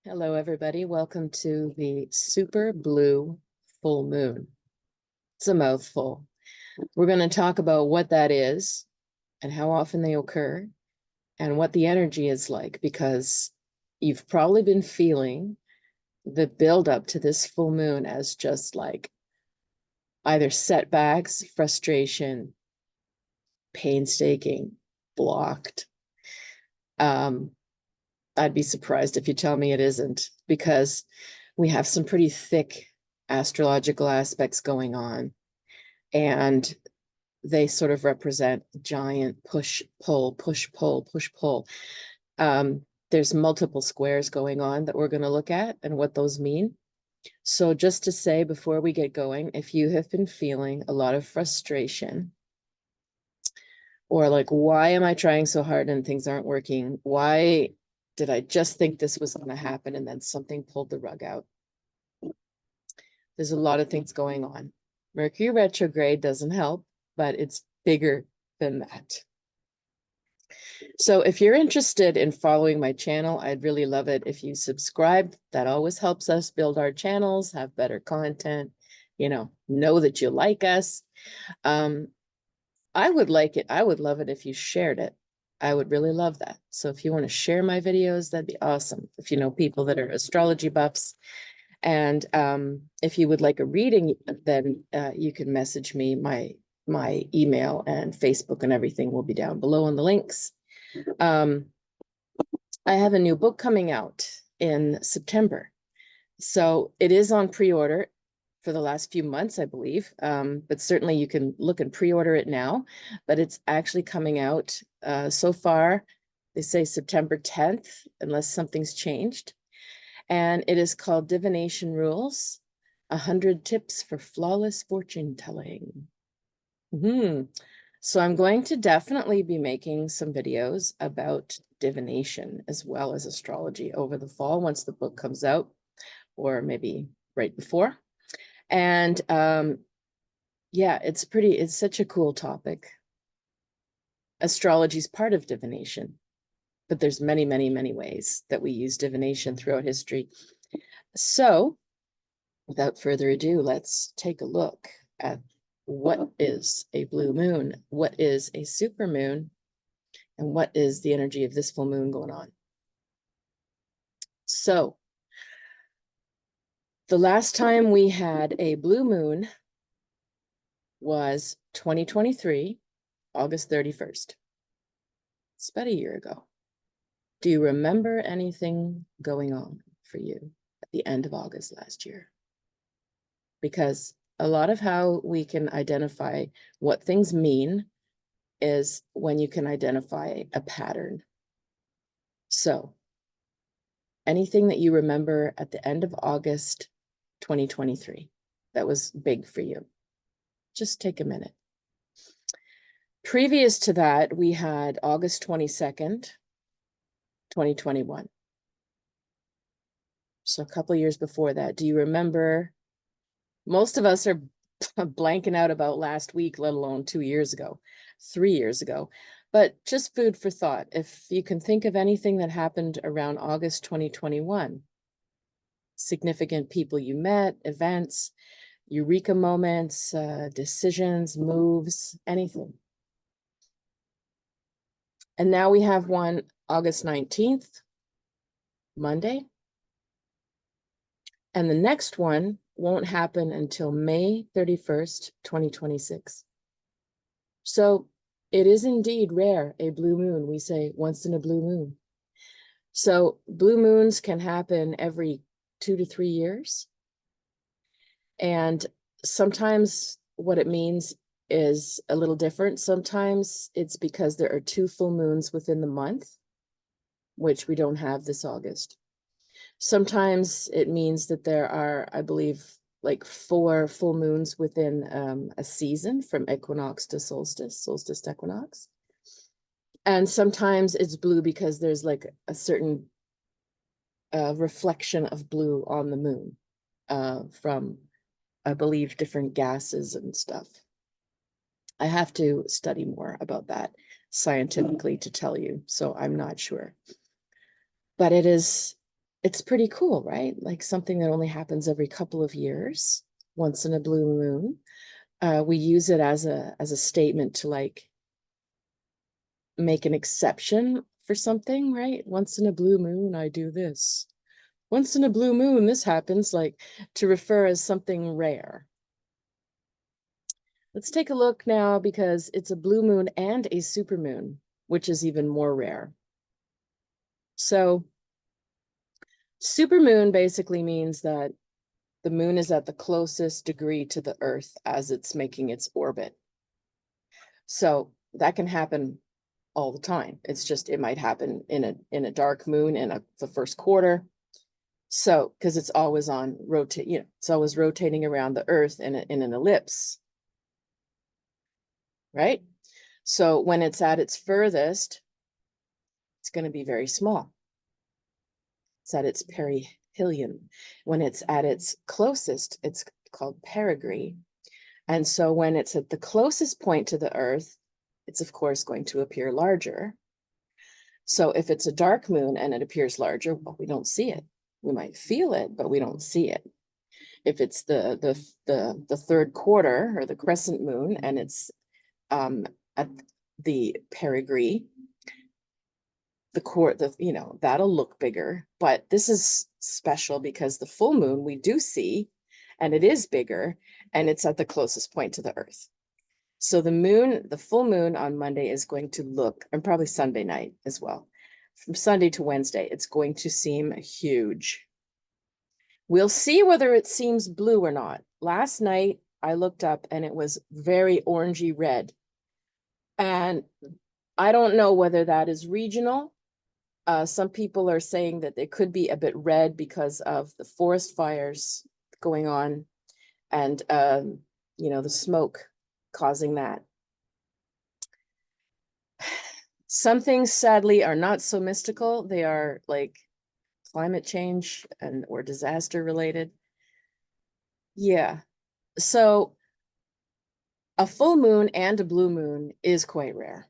Hello, everybody. Welcome to the super blue full moon. It's a mouthful. We're going to talk about what that is and how often they occur and what the energy is like, because you've probably been feeling the buildup to this full moon as just like either setbacks, frustration, painstaking, blocked. I'd be surprised if you tell me it isn't, because we have some pretty thick astrological aspects going on, and they sort of represent giant push, pull, push, pull, push, pull. There's multiple squares going on that we're going to look at and what those mean. So just to say before we get going, if you have been feeling a lot of frustration, or like, why am I trying so hard and things aren't working? Why did I just think this was going to happen and then something pulled the rug out? There's a lot of things going on. Mercury retrograde doesn't help, but it's bigger than that. So if you're interested in following my channel, I'd really love it if you subscribe. That always helps us build our channels, have better content, know that you like us. I would like it. I would love it if you shared it. I would really love that. So if you want to share my videos, that'd be awesome. If you know people that are astrology buffs, and if you would like a reading, then you can message me. My email and Facebook and everything will be down below in the links. I have a new book coming out in September. So it is on pre-order for the last few months, I believe. But certainly you can look and pre-order it now. But it's actually coming out so far. They say September 10th, unless something's changed. And it is called Divination Rules, 100 Tips for Flawless Fortune Telling. So I'm going to definitely be making some videos about divination as well as astrology over the fall once the book comes out, or maybe right before. And yeah, it's such a cool topic. Astrology is part of divination, but there's many, many, many ways that we use divination throughout history. So without further ado, let's take a look at what is a blue moon, what is a supermoon, and what is the energy of this full moon going on. So the last time we had a blue moon was 2023, August 31st. It's about a year ago. Do you remember anything going on for you at the end of August last year? Because a lot of how we can identify what things mean is when you can identify a pattern. So anything that you remember at the end of August 2023 that was big for you, just take a minute. Previous to that, we had August 22nd, 2021. So a couple of years before that. Do you remember? Most of us are blanking out about last week, let alone 2 years ago, 3 years ago. But just food for thought. If you can think of anything that happened around August 2021, significant people you met, events, eureka moments, decisions, moves, anything. And now we have one August 19th, Monday. And the next one won't happen until May 31st, 2026. So it is indeed rare, a blue moon. We say once in a blue moon. So blue moons can happen every 2 to 3 years. And sometimes what it means is a little different. Sometimes it's because there are 2 full moons within the month, which we don't have this August. Sometimes it means that there are, I believe, like 4 full moons within a season, from equinox to solstice, solstice to equinox. And sometimes it's blue because there's like a certain reflection of blue on the moon from, I believe, different gases and stuff. I have to study more about that scientifically to tell you, so I'm not sure. But it is it's pretty cool, right? Like something that only happens every couple of years, once in a blue moon. We use it as a statement to like make an exception for something, right? Once in a blue moon, I do this. Once in a blue moon, this happens, like to refer as something rare. Let's take a look now because it's a blue moon and a supermoon, which is even more rare. So supermoon basically means that the moon is at the closest degree to the Earth as it's making its orbit. So that can happen all the time. It's just, it might happen in a dark moon in the first quarter. So, because it's always on rotate, it's always rotating around the Earth in an ellipse, right? So when it's at its furthest, it's going to be very small. It's at its perihelion. When it's at its closest, it's called perigee. And so when it's at the closest point to the Earth, it's of course going to appear larger. So if it's a dark moon and it appears larger, well, we don't see it. We might feel it, but we don't see it. If it's the third quarter or the crescent moon and it's at the perigee, that'll look bigger. But this is special because the full moon we do see, and it is bigger, and it's at the closest point to the Earth. So the full moon on Monday is going to look, and probably Sunday night as well. From Sunday to Wednesday, it's going to seem huge. We'll see whether it seems blue or not. Last night, I looked up and it was very orangey red. And I don't know whether that is regional. Some people are saying that it could be a bit red because of the forest fires going on and, the smoke causing that. Some things, sadly, are not so mystical. They are like climate change or disaster related. Yeah. So a full moon and a blue moon is quite rare.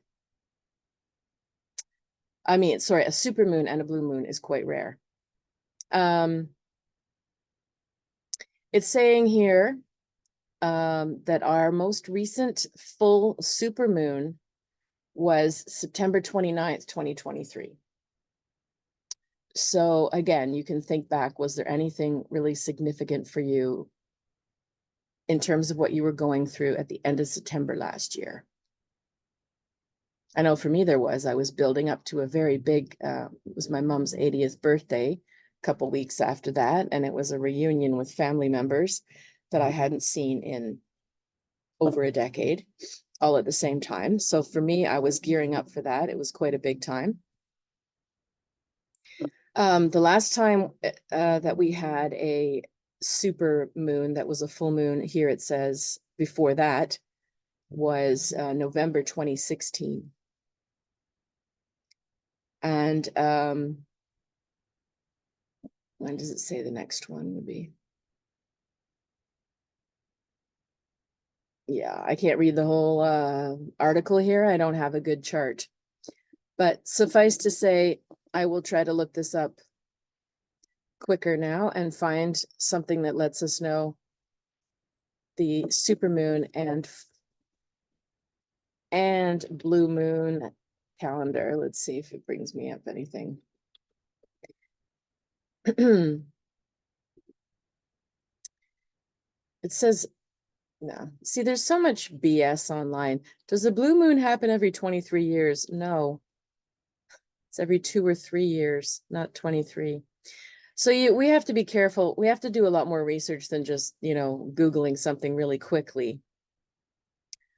I mean, sorry, a super moon and a blue moon is quite rare. It's saying here that our most recent full super moon was September 29th, 2023. So again, you can think back, was there anything really significant for you in terms of what you were going through at the end of September last year? I know for me there was. I was building up to a very big, it was my mom's 80th birthday, a couple weeks after that, and it was a reunion with family members that I hadn't seen in over a decade, all at the same time. So for me, I was gearing up for that. It was quite a big time. The last time that we had a super moon that was a full moon, here it says before that, was November 2016. And when does it say the next one would be? Yeah, I can't read the whole article here. I don't have a good chart. But suffice to say, I will try to look this up quicker now and find something that lets us know the supermoon and blue moon calendar. Let's see if it brings me up anything. It says, no. See, there's so much BS online. Does the blue moon happen every 23 years? No. It's every 2 or 3 years, not 23. So we have to be careful. We have to do a lot more research than just, Googling something really quickly.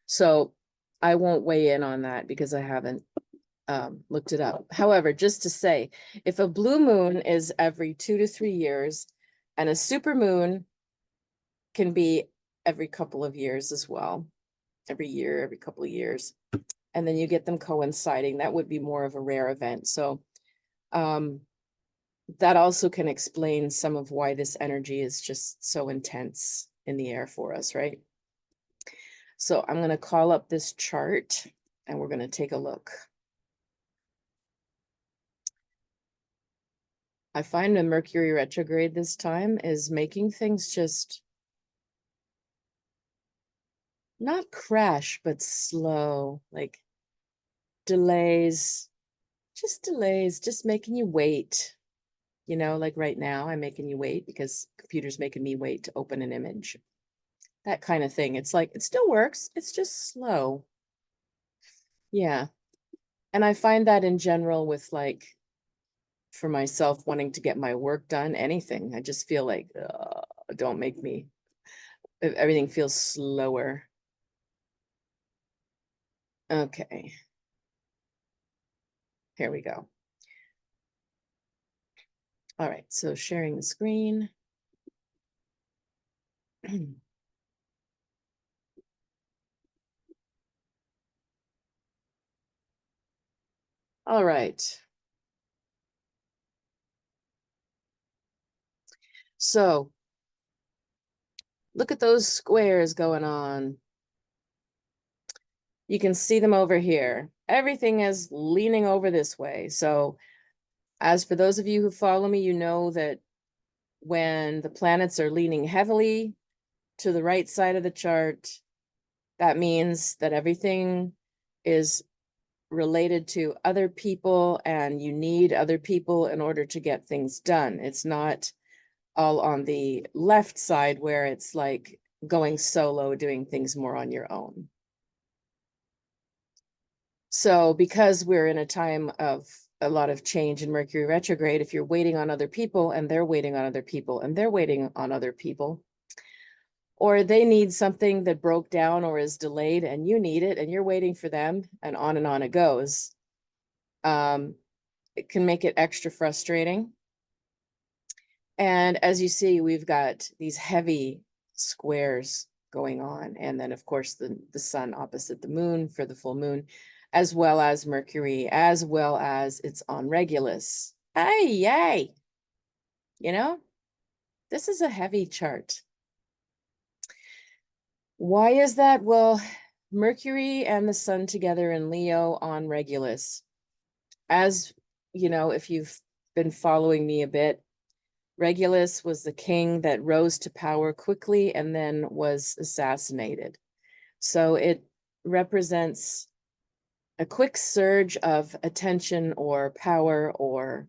So I won't weigh in on that because I haven't looked it up. However, just to say, if a blue moon is every 2 to 3 years and a super moon can be every couple of years as well, every year, every couple of years, and then you get them coinciding, that would be more of a rare event. So that also can explain some of why this energy is just so intense in the air for us, right? So I'm going to call up this chart and we're going to take a look. I find the Mercury retrograde this time is making things just not crash, but slow, like delays, just making you wait. You know, like right now, I'm making you wait because computer's making me wait to open an image. That kind of thing. It's like, it still works. It's just slow. Yeah. And I find that in general with like, for myself wanting to get my work done, anything. I just feel like, don't make me, everything feels slower. Okay. Here we go. All right. So sharing the screen. All right. So look at those squares going on. You can see them over here. Everything is leaning over this way. So as for those of you who follow me, you know that when the planets are leaning heavily to the right side of the chart, that means that everything is related to other people and you need other people in order to get things done. It's not all on the left side where it's like going solo, doing things more on your own. So because we're in a time of a lot of change in Mercury retrograde, if you're waiting on other people and they're waiting on other people and they're waiting on other people, or they need something that broke down or is delayed and you need it and you're waiting for them, and on it goes, it can make it extra frustrating. And as you see, we've got these heavy squares going on. And then, of course, the sun opposite the moon for the full moon, as well as Mercury, as well as it's on Regulus. Ay, yay. You know, this is a heavy chart. Why is that? Well, Mercury and the sun together in Leo on Regulus. As you know, if you've been following me a bit, Regulus was the king that rose to power quickly and then was assassinated. So it represents a quick surge of attention or power or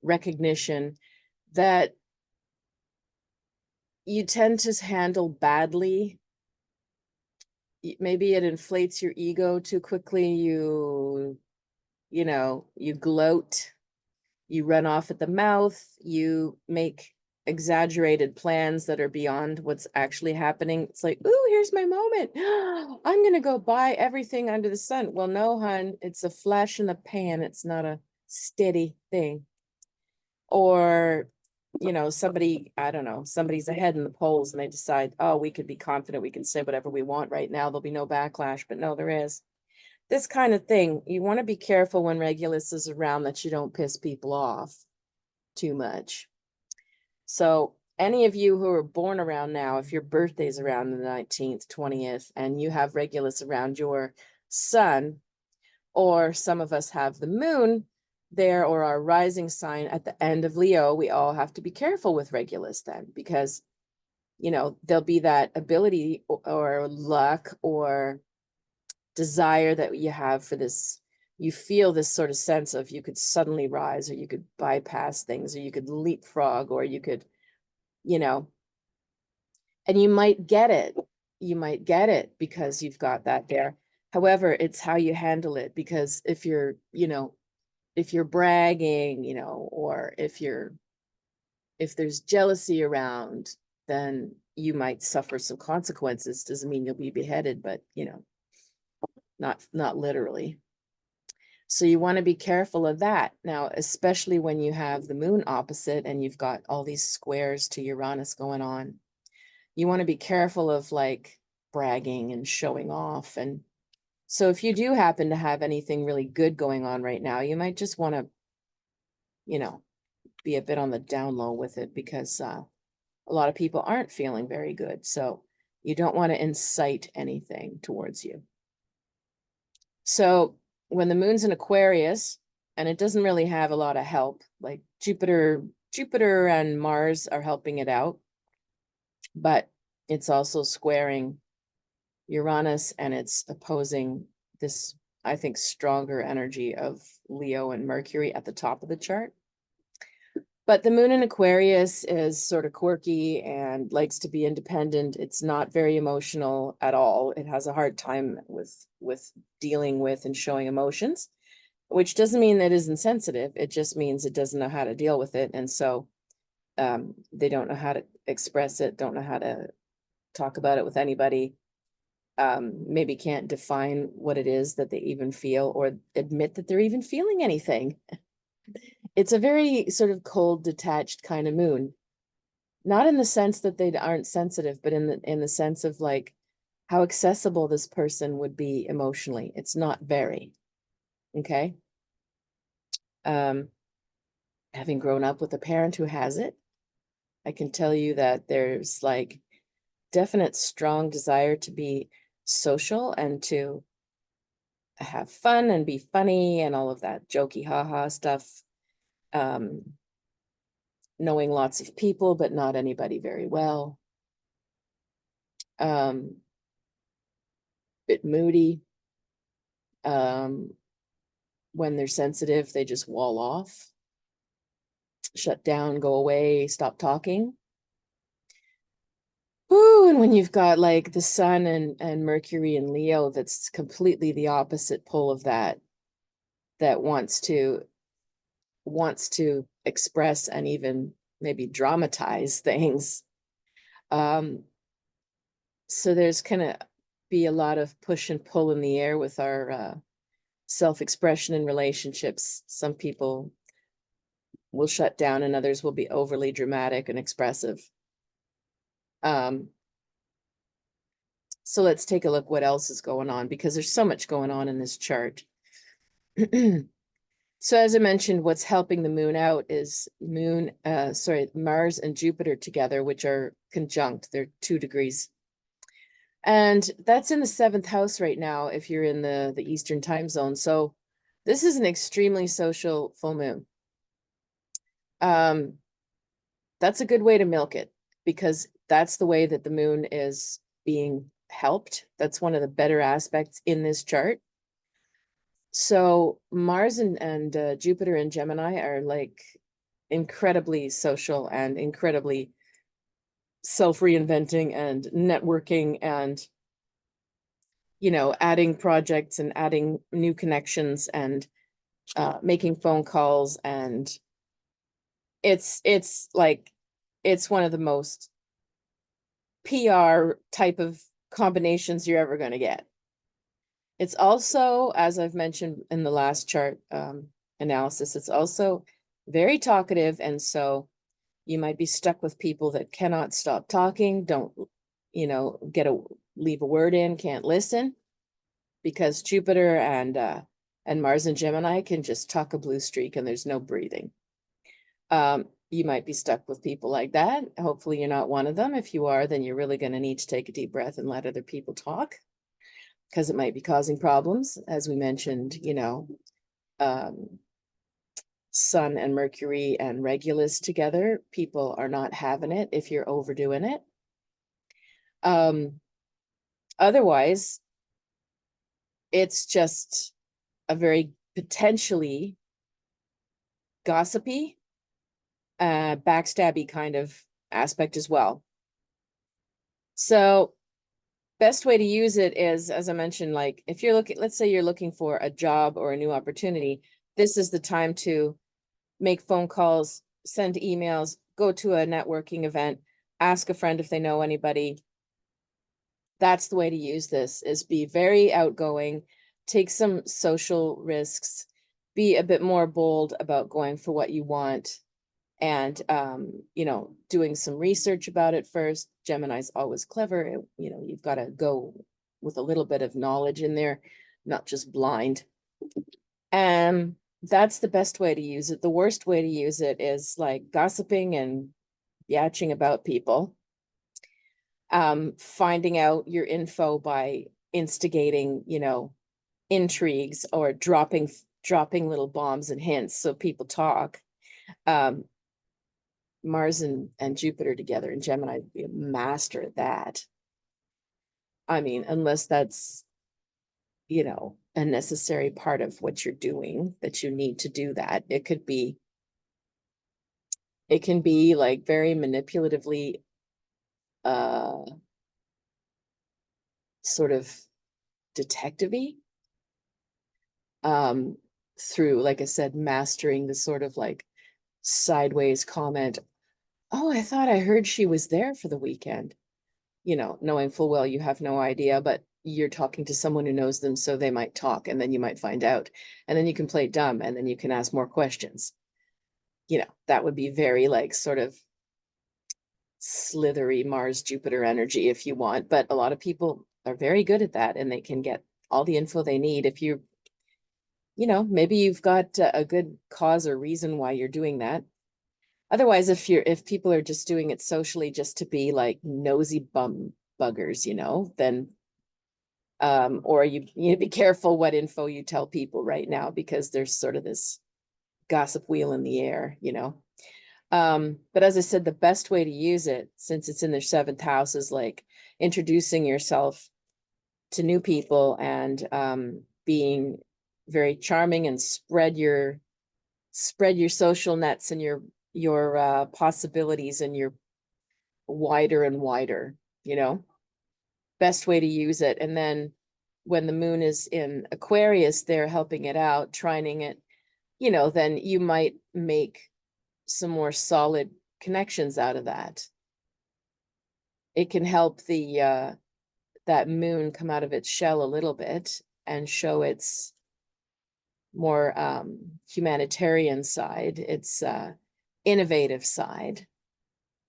recognition that you tend to handle badly. Maybe it inflates your ego too quickly. You know, you gloat, you run off at the mouth, you make exaggerated plans that are beyond what's actually happening. It's like, ooh, here's my moment. I'm going to go buy everything under the sun. Well, no, hun, it's a flash in the pan. It's not a steady thing. Or, you know, somebody, I don't know, somebody's ahead in the polls and they decide, oh, we could be confident, we can say whatever we want right now. There'll be no backlash, but no, there is. This kind of thing, you want to be careful when Regulus is around that you don't piss people off too much. So any of you who are born around now, if your birthday's around the 19th, 20th, and you have Regulus around your sun, or some of us have the moon there or our rising sign at the end of Leo, we all have to be careful with Regulus then, because, you know, there'll be that ability or luck or desire that you have for this. You feel this sort of sense of you could suddenly rise, or you could bypass things, or you could leapfrog, or you could, you know, and you might get it. You might get it because you've got that there. However, it's how you handle it, because if you're, you know, if you're bragging, you know, or if there's jealousy around, then you might suffer some consequences. Doesn't mean you'll be beheaded, but you know, not literally. So you want to be careful of that. Now, especially when you have the moon opposite and you've got all these squares to Uranus going on, you want to be careful of like bragging and showing off. And so if you do happen to have anything really good going on right now, you might just want to, you know, be a bit on the down low with it, because a lot of people aren't feeling very good. So you don't want to incite anything towards you. So when the moon's in Aquarius, and it doesn't really have a lot of help. Like Jupiter and Mars are helping it out, but it's also squaring Uranus, and it's opposing this, I think, stronger energy of Leo and Mercury at the top of the chart. But the moon in Aquarius is sort of quirky and likes to be independent. It's not very emotional at all. It has a hard time with dealing with and showing emotions, which doesn't mean that it isn't sensitive. It just means it doesn't know how to deal with it. And so they don't know how to express it, don't know how to talk about it with anybody. Maybe can't define what it is that they even feel or admit that they're even feeling anything. It's a very sort of cold, detached kind of moon. Not in the sense that they aren't sensitive, but in the sense of like how accessible this person would be emotionally. It's not very, okay? Having grown up with a parent who has it, I can tell you that there's like definite strong desire to be social and to have fun and be funny and all of that jokey haha stuff. Knowing lots of people, but not anybody very well. Bit moody. When they're sensitive, they just wall off, shut down, go away, stop talking. Ooh, and when you've got like the sun and Mercury and Leo, that's completely the opposite pole of that wants to express and even maybe dramatize things. So there's kind of be a lot of push and pull in the air with our self-expression in relationships. Some people will shut down and others will be overly dramatic and expressive. So let's take a look what else is going on, because there's so much going on in this chart. So as I mentioned, what's helping the moon out is Mars and Jupiter together, which are conjunct. They're 2 degrees. And that's in the 7th house right now, if you're in the Eastern time zone. So this is an extremely social full moon. That's a good way to milk it, because that's the way that the moon is being helped. That's one of the better aspects in this chart. So Mars and Jupiter and Gemini are like incredibly social and incredibly self-reinventing and networking and, you know, adding projects and adding new connections and making phone calls. And it's like, it's one of the most PR type of combinations you're ever going to get. It's also, as I've mentioned in the last chart analysis, it's also very talkative. And so you might be stuck with people that cannot stop talking, don't, you know, leave a word in, can't listen, because Jupiter and Mars and Gemini can just talk a blue streak and there's no breathing. You might be stuck with people like that. Hopefully you're not one of them. If you are, then you're really going to need to take a deep breath and let other people talk, because it might be causing problems. As we mentioned, you know, Sun and Mercury and Regulus together, people are not having it if you're overdoing it. Otherwise, it's just a very potentially gossipy, backstabby kind of aspect as well. So best way to use it is, as I mentioned, like if you're looking, let's say you're looking for a job or a new opportunity, this is the time to make phone calls, send emails, go to a networking event, ask a friend if they know anybody. That's the way to use this, is be very outgoing, take some social risks, be a bit more bold about going for what you want, and, you know, doing some research about it first. Gemini's always clever. You know, you've got to go with a little bit of knowledge in there, not just blind. That's the best way to use it. The worst way to use it is like gossiping and yatching about people. Finding out your info by instigating, you know, intrigues or dropping dropping little bombs and hints so people talk. Mars and Jupiter together in Gemini would be a master at that. I mean, unless that's, you know, a necessary part of what you're doing, that you need to do that. It can be like very manipulatively sort of detective-y, through, like I said, mastering the sort of like sideways comment. Oh, I thought I heard she was there for the weekend. You know, knowing full well you have no idea, but you're talking to someone who knows them, so they might talk, and then you might find out, and then you can play dumb, and then you can ask more questions. You know, that would be very like sort of slithery Mars Jupiter energy if you want, but a lot of people are very good at that, and they can get all the info they need if you know, maybe you've got a good cause or reason why you're doing that. Otherwise, if people are just doing it socially just to be like nosy bum buggers, you know, then or you need to be careful what info you tell people right now, because there's sort of this gossip wheel in the air, you know. But as I said, the best way to use it, since it's in their 7th house, is like introducing yourself to new people and being very charming, and spread your social nets and your possibilities, and your wider and wider, you know. Best way to use it. And then when the moon is in Aquarius, they're helping it out, trining it, you know, then you might make some more solid connections out of that. It can help the that moon come out of its shell a little bit and show its more humanitarian side, its innovative side.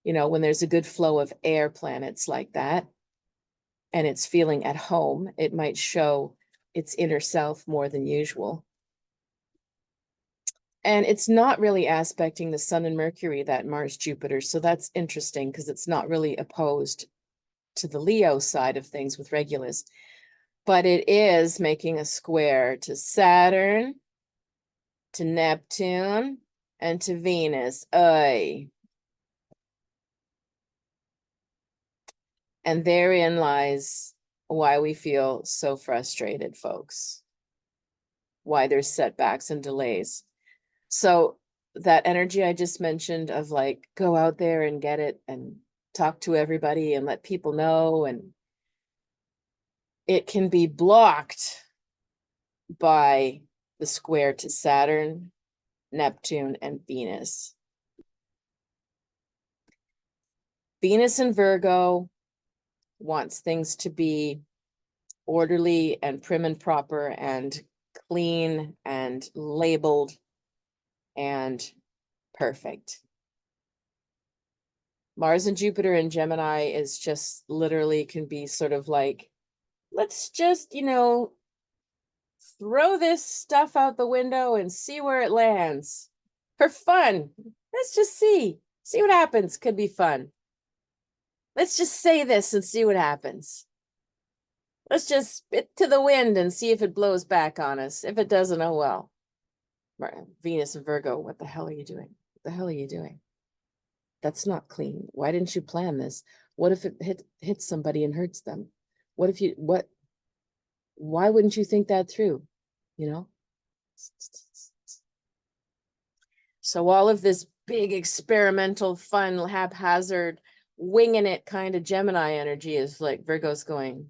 You know, when there's a good flow of air planets like that, and it's feeling at home, it might show its inner self more than usual. And it's not really aspecting the Sun and Mercury, that Mars Jupiter. So that's interesting, because it's not really opposed to the Leo side of things with Regulus, but it is making a square to Saturn, to Neptune, and to Venus. Ay. And therein lies why we feel so frustrated, folks. Why there's setbacks and delays. So that energy I just mentioned of like, go out there and get it and talk to everybody and let people know, and it can be blocked by the square to Saturn, Neptune, and Venus. Venus in Virgo wants things to be orderly and prim and proper and clean and labeled and perfect. Mars and Jupiter in Gemini is just literally can be sort of like, let's just, you know, throw this stuff out the window and see where it lands for fun. Let's just see what happens. Could be fun. Let's just say this and see what happens. Let's just spit to the wind and see if it blows back on us. If it doesn't, oh well. Venus and Virgo, what the hell are you doing? What the hell are you doing? That's not clean. Why didn't you plan this? What if it hits somebody and hurts them? What if you, why wouldn't you think that through? You know? So all of this big experimental, fun, haphazard, winging it kind of Gemini energy is like Virgo's going,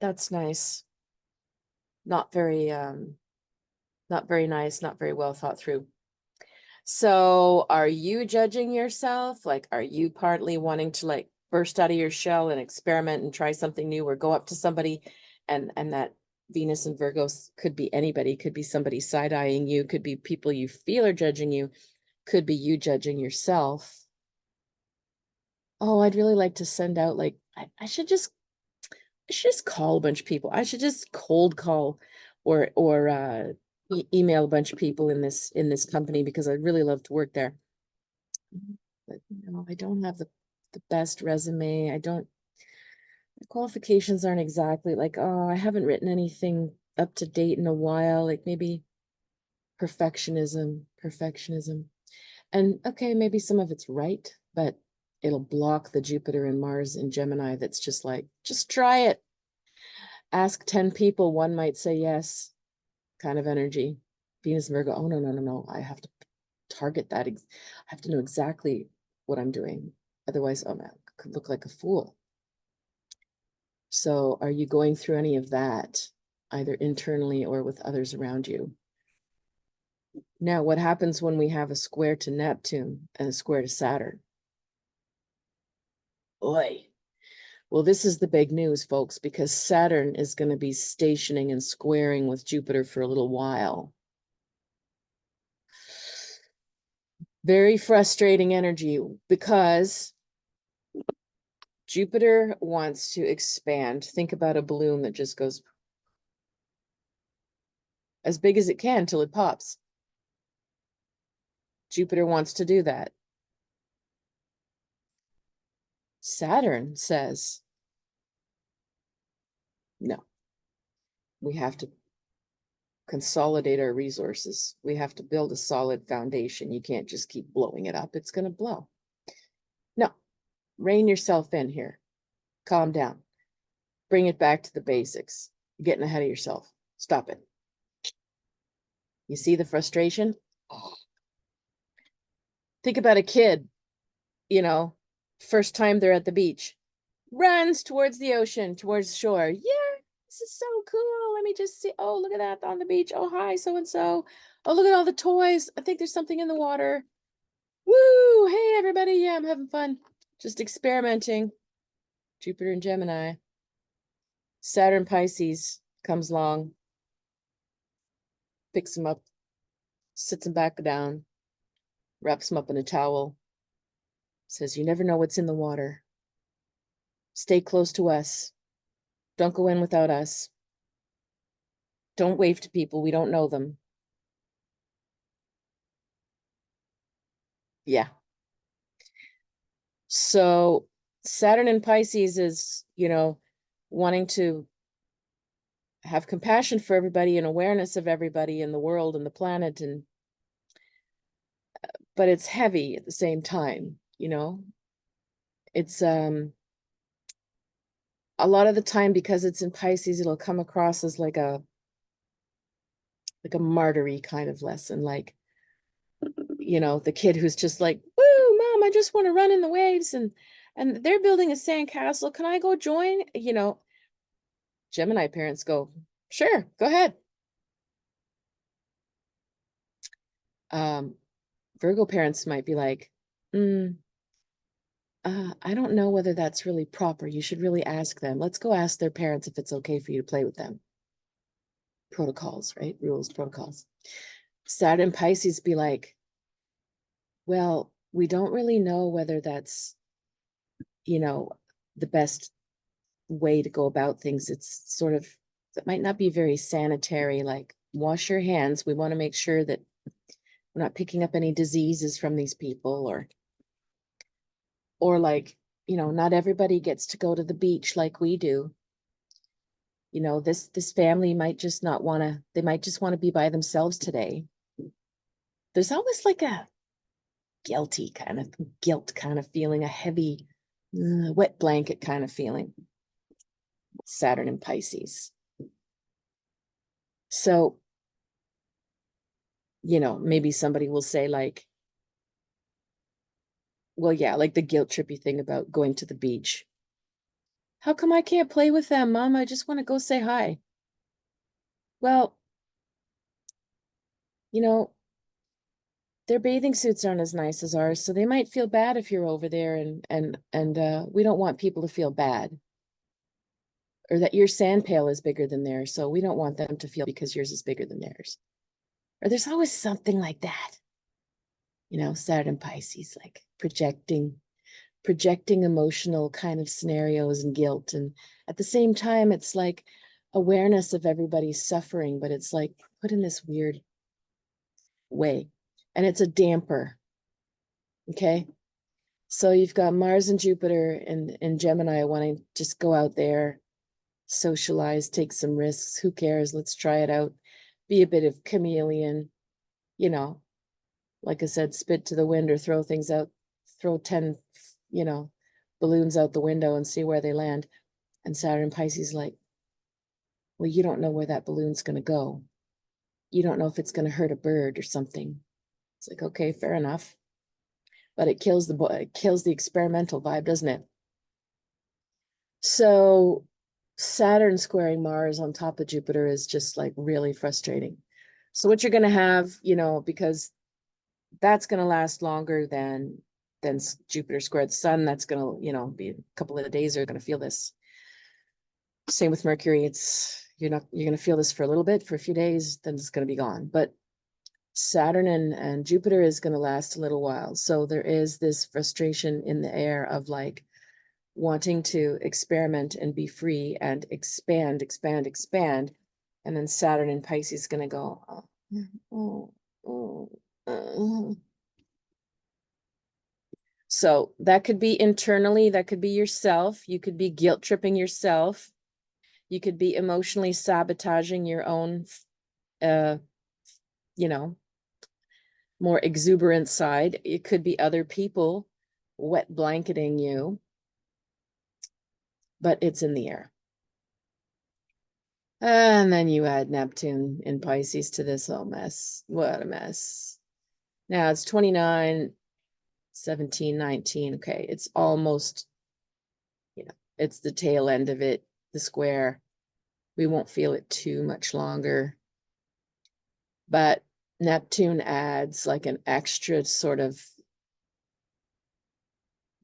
that's nice. Not very nice, not very well thought through. So are you judging yourself? Like, are you partly wanting to like burst out of your shell and experiment and try something new, or go up to somebody, and that Venus and Virgos could be anybody, could be somebody side-eyeing you, could be people you feel are judging you, could be you judging yourself. Oh, I'd really like to send out like, I should just call a bunch of people. I should just cold call or email a bunch of people in this company, because I'd really love to work there. But you know, I don't have the best resume. I don't qualifications aren't exactly like, oh, I haven't written anything up to date in a while, like maybe perfectionism. And okay, maybe some of it's right, but it'll block the Jupiter and Mars in Gemini that's just like, just try it. Ask 10 people, one might say yes, kind of energy. Venus and Virgo, oh, no. I have to target that. I have to know exactly what I'm doing. Otherwise, oh man, I could look like a fool. So are you going through any of that, either internally or with others around you? Now, what happens when we have a square to Neptune and a square to Saturn? Oy. Well, this is the big news, folks, because Saturn is going to be stationing and squaring with Jupiter for a little while. Very frustrating energy because Jupiter wants to expand. Think about a balloon that just goes as big as it can till it pops. Jupiter wants to do that. Saturn says, no, we have to consolidate our resources. We have to build a solid foundation. You can't just keep blowing it up. It's going to blow. No, rein yourself in here. Calm down. Bring it back to the basics. You're getting ahead of yourself. Stop it. You see the frustration? Think about a kid, first time they're at the beach, runs towards the ocean, towards the shore. Yeah, this is so cool. Let me just see. Oh, look at that on the beach. Oh, hi, so-and-so. Oh, look at all the toys. I think there's something in the water. Woo! Hey, everybody. Yeah, I'm having fun. Just experimenting. Jupiter and Gemini. Saturn Pisces comes along, picks him up, sits him back down, wraps him up in a towel, says, you never know what's in the water. Stay close to us. Don't go in without us. Don't wave to people. We don't know them. Yeah. So Saturn in Pisces is, wanting to have compassion for everybody and awareness of everybody in the world and the planet, but it's heavy at the same time, It's a lot of the time, because it's in Pisces, it'll come across as like a martyry kind of lesson, like, the kid who's just like, woo, mom, I just want to run in the waves, and they're building a sandcastle. Can I go join? Gemini parents go, sure, go ahead. Virgo parents might be like, I don't know whether that's really proper. You should really ask them. Let's go ask their parents if it's okay for you to play with them. Protocols, right? Rules, protocols. Saturn Pisces be like, well, we don't really know whether that's, the best way to go about things. It's sort of, that might not be very sanitary, like wash your hands. We want to make sure that we're not picking up any diseases from these people, or like, not everybody gets to go to the beach like we do. This family might just not want to, they might just want to be by themselves today. There's always like a guilt kind of feeling, a heavy, wet blanket kind of feeling. Saturn in Pisces. So, maybe somebody will say like, well, yeah, like the guilt trippy thing about going to the beach. How come I can't play with them, Mom? I just want to go say hi. Well, their bathing suits aren't as nice as ours, so they might feel bad if you're over there, and we don't want people to feel bad. Or that your sand pail is bigger than theirs, so we don't want them to feel because yours is bigger than theirs. Or there's always something like that. Saturn Pisces, like projecting emotional kind of scenarios and guilt. And at the same time, it's like awareness of everybody's suffering, but it's like put in this weird way. And it's a damper. Okay. So you've got Mars and Jupiter in Gemini wanting to just go out there, socialize, take some risks. Who cares? Let's try it out. Be a bit of chameleon, you know, like I said, spit to the wind or throw things out, throw 10, you know, balloons out the window and see where they land. And Saturn Pisces like, well, you don't know where that balloon's going to go. You don't know if it's going to hurt a bird or something. It's like, okay, fair enough. But it kills the experimental vibe, doesn't it? So Saturn squaring Mars on top of Jupiter is just like really frustrating. So what you're going to have, you know, because that's going to last longer than Jupiter squared the sun. That's going to, you know, be a couple of days are going to feel this. Same with Mercury. You're going to feel this for a little bit, for a few days, then it's going to be gone. But Saturn and Jupiter is going to last a little while. So there is this frustration in the air of like wanting to experiment and be free and expand. And then Saturn in Pisces is going to go, oh. So that could be internally, that could be yourself. You could be guilt tripping yourself. You could be emotionally sabotaging your own, you know, more exuberant side. It could be other people wet blanketing you, but it's in the air. And then you add Neptune in Pisces to this whole mess. What a mess. Now it's 29, 17, 19. Okay, it's almost, you know, it's the tail end of it, the square. We won't feel it too much longer. But Neptune adds like an extra sort of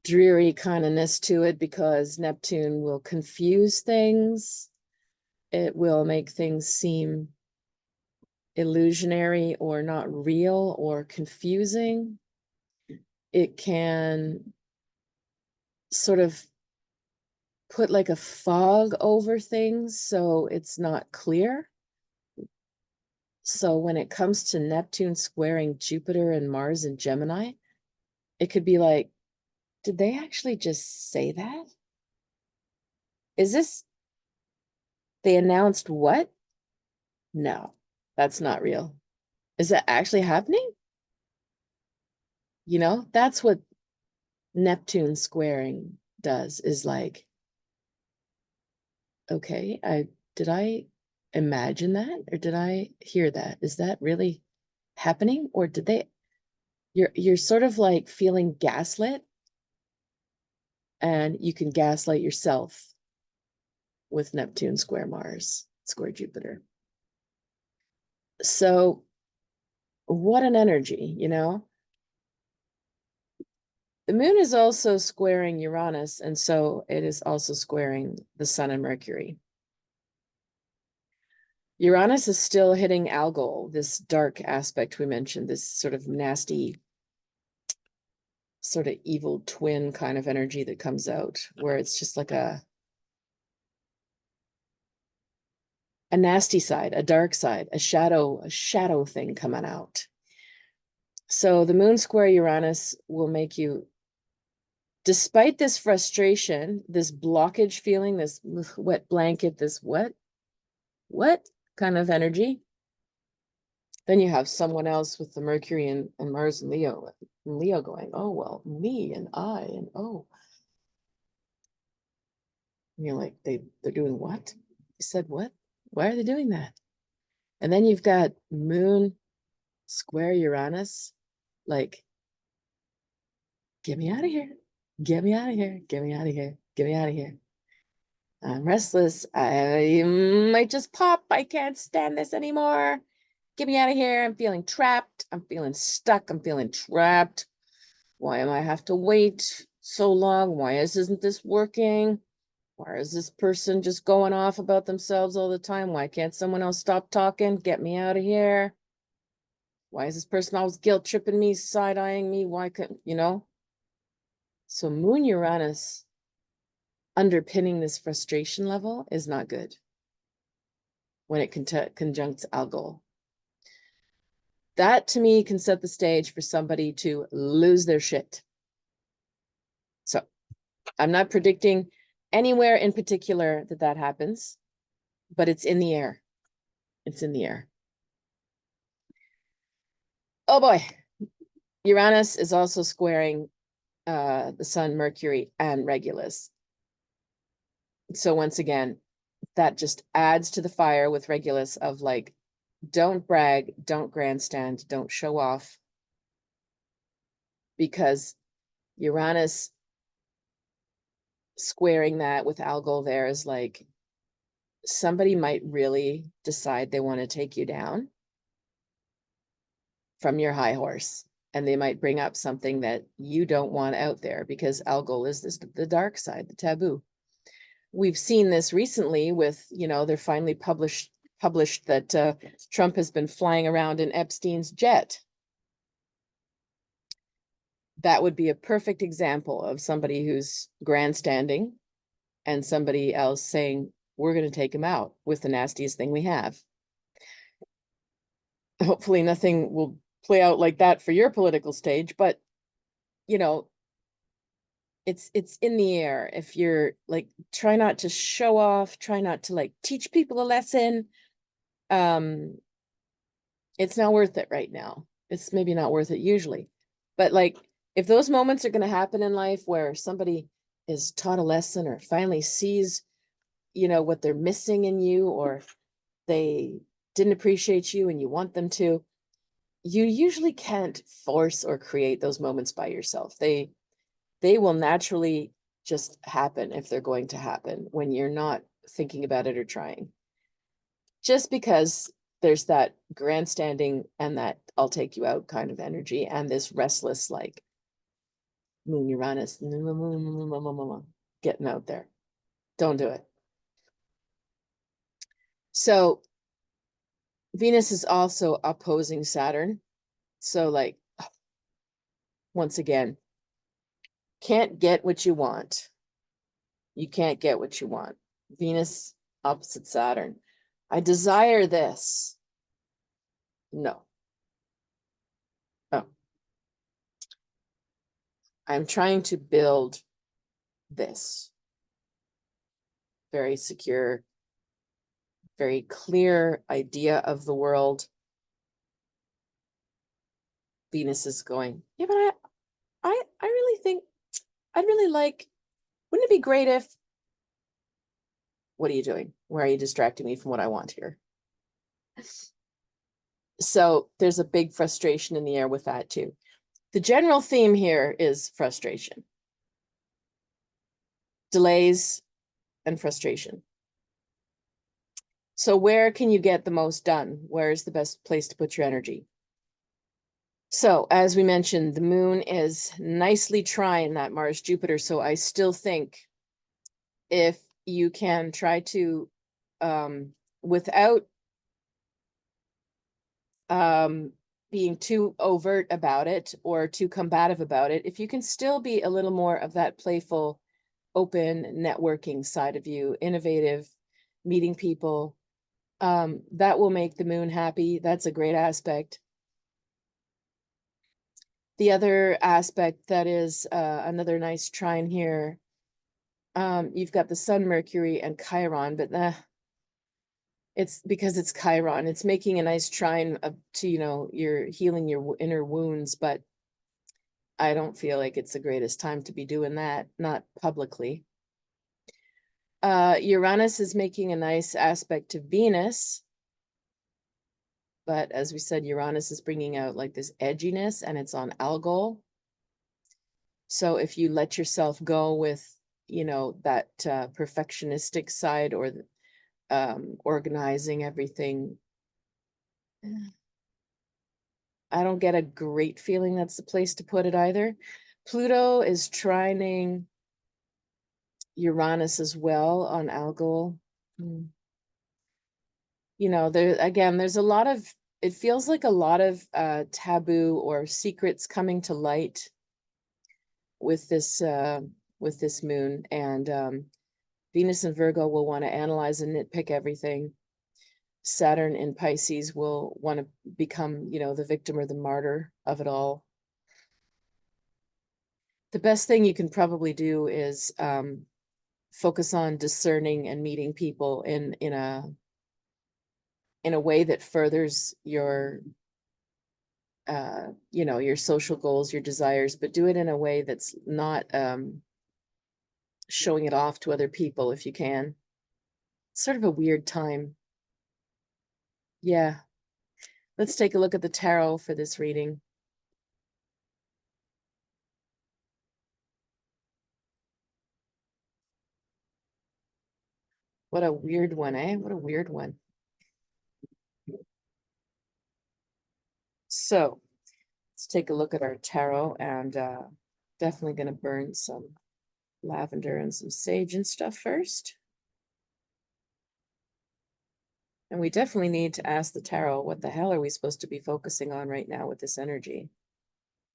dreary kindness to it because Neptune will confuse things. It will make things seem illusionary or not real or confusing. It can sort of put like a fog over things so it's not clear. So when it comes to Neptune squaring Jupiter and Mars and Gemini, it could be like, did they actually just say that? Is this, they announced what? No, that's not real. Is that actually happening? You know, that's what Neptune squaring does, is like, okay, did I imagine that or did I hear that? Is that really happening? Or did they, you're sort of like feeling gaslit, and you can gaslight yourself with Neptune square Mars, square Jupiter. So what an energy, you know? The moon is also squaring Uranus, and so it is also squaring the sun and Mercury. Uranus is still hitting Algol, this dark aspect we mentioned, this sort of nasty, sort of evil twin kind of energy that comes out, where it's just like a nasty side, a dark side, a shadow thing coming out. So the moon square Uranus will make you, despite this frustration, this blockage feeling, this wet blanket, this what kind of energy. Then you have someone else with the Mercury and Mars and Leo going, oh, well, me and I, and oh. And you're like, they're doing what? You said what? Why are they doing that? And then you've got moon square Uranus, like, get me out of here. Get me out of here. Get me out of here. Get me out of here. I'm restless. I might just pop. I can't stand this anymore. Get me out of here. I'm feeling trapped. I'm feeling stuck. I'm feeling trapped. Why am I have to wait so long? Why isn't this working? Why is this person just going off about themselves all the time? Why can't someone else stop talking? Get me out of here. Why is this person always guilt tripping me, side-eyeing me? Why couldn't, you know? So Moon Uranus underpinning this frustration level is not good when it conjuncts Algol. That to me can set the stage for somebody to lose their shit. I'm not predicting anywhere in particular that happens, but it's in the air. It's in the air. Oh boy. Uranus is also squaring the Sun, Mercury, and Regulus. So once again, that just adds to the fire with Regulus of like, don't brag, don't grandstand, don't show off. Because Uranus squaring that with Algol there is like, somebody might really decide they want to take you down from your high horse. And they might bring up something that you don't want out there, because Algol is the dark side, the taboo. We've seen this recently with, they're finally published that Trump has been flying around in Epstein's jet. That would be a perfect example of somebody who's grandstanding and somebody else saying, we're going to take him out with the nastiest thing we have. Hopefully nothing will play out like that for your political stage, but it's in the air. If you're like, try not to show off, try not to like teach people a lesson. It's not worth it right now. It's maybe not worth it usually, but like, if those moments are going to happen in life where somebody is taught a lesson or finally sees, what they're missing in you, or they didn't appreciate you and you want them to, you usually can't force or create those moments by yourself. They will naturally just happen if they're going to happen when you're not thinking about it or trying. Just because there's that grandstanding and that I'll take you out kind of energy, and this restless, like, Moon Uranus getting out there. Don't do it. So Venus is also opposing Saturn. So like, once again, can't get what you want. You can't get what you want. Venus opposite Saturn. I desire this. No. Oh. I'm trying to build this. Very secure, very clear idea of the world. Venus is going, yeah, but I really think I'd really like, wouldn't it be great if, what are you doing? Why are you distracting me from what I want here? So there's a big frustration in the air with that too. The general theme here is frustration, delays, and frustration. So where can you get the most done? Where is the best place to put your energy? So as we mentioned, the moon is nicely trine that Mars Jupiter. So I still think if you can try to, without being too overt about it or too combative about it, if you can still be a little more of that playful, open networking side of you, innovative, meeting people, that will make the moon happy. That's a great aspect. The other aspect that is another nice trine here, you've got the Sun, Mercury, and Chiron, but it's because it's Chiron. It's making a nice trine to, you're healing your inner wounds, but I don't feel like it's the greatest time to be doing that, not publicly. Uranus is making a nice aspect to Venus, but as we said, Uranus is bringing out like this edginess, and it's on Algol. So if you let yourself go with, that perfectionistic side, or organizing everything, I don't get a great feeling that's the place to put it either. Pluto is trining Uranus as well on Algol. There's a lot of, it feels like a lot of taboo or secrets coming to light with this moon, and Venus and Virgo will want to analyze and nitpick everything. Saturn in Pisces will want to become, the victim or the martyr of it all. The best thing you can probably do is focus on discerning and meeting people in a way that furthers your you know, your social goals, your desires, but do it in a way that's not showing it off to other people if you can. Sort of a weird time. Yeah. Let's take a look at the tarot for this reading. What a weird one, eh? What a weird one. So let's take a look at our tarot, and definitely going to burn some lavender and some sage and stuff first. And we definitely need to ask the tarot, what the hell are we supposed to be focusing on right now with this energy?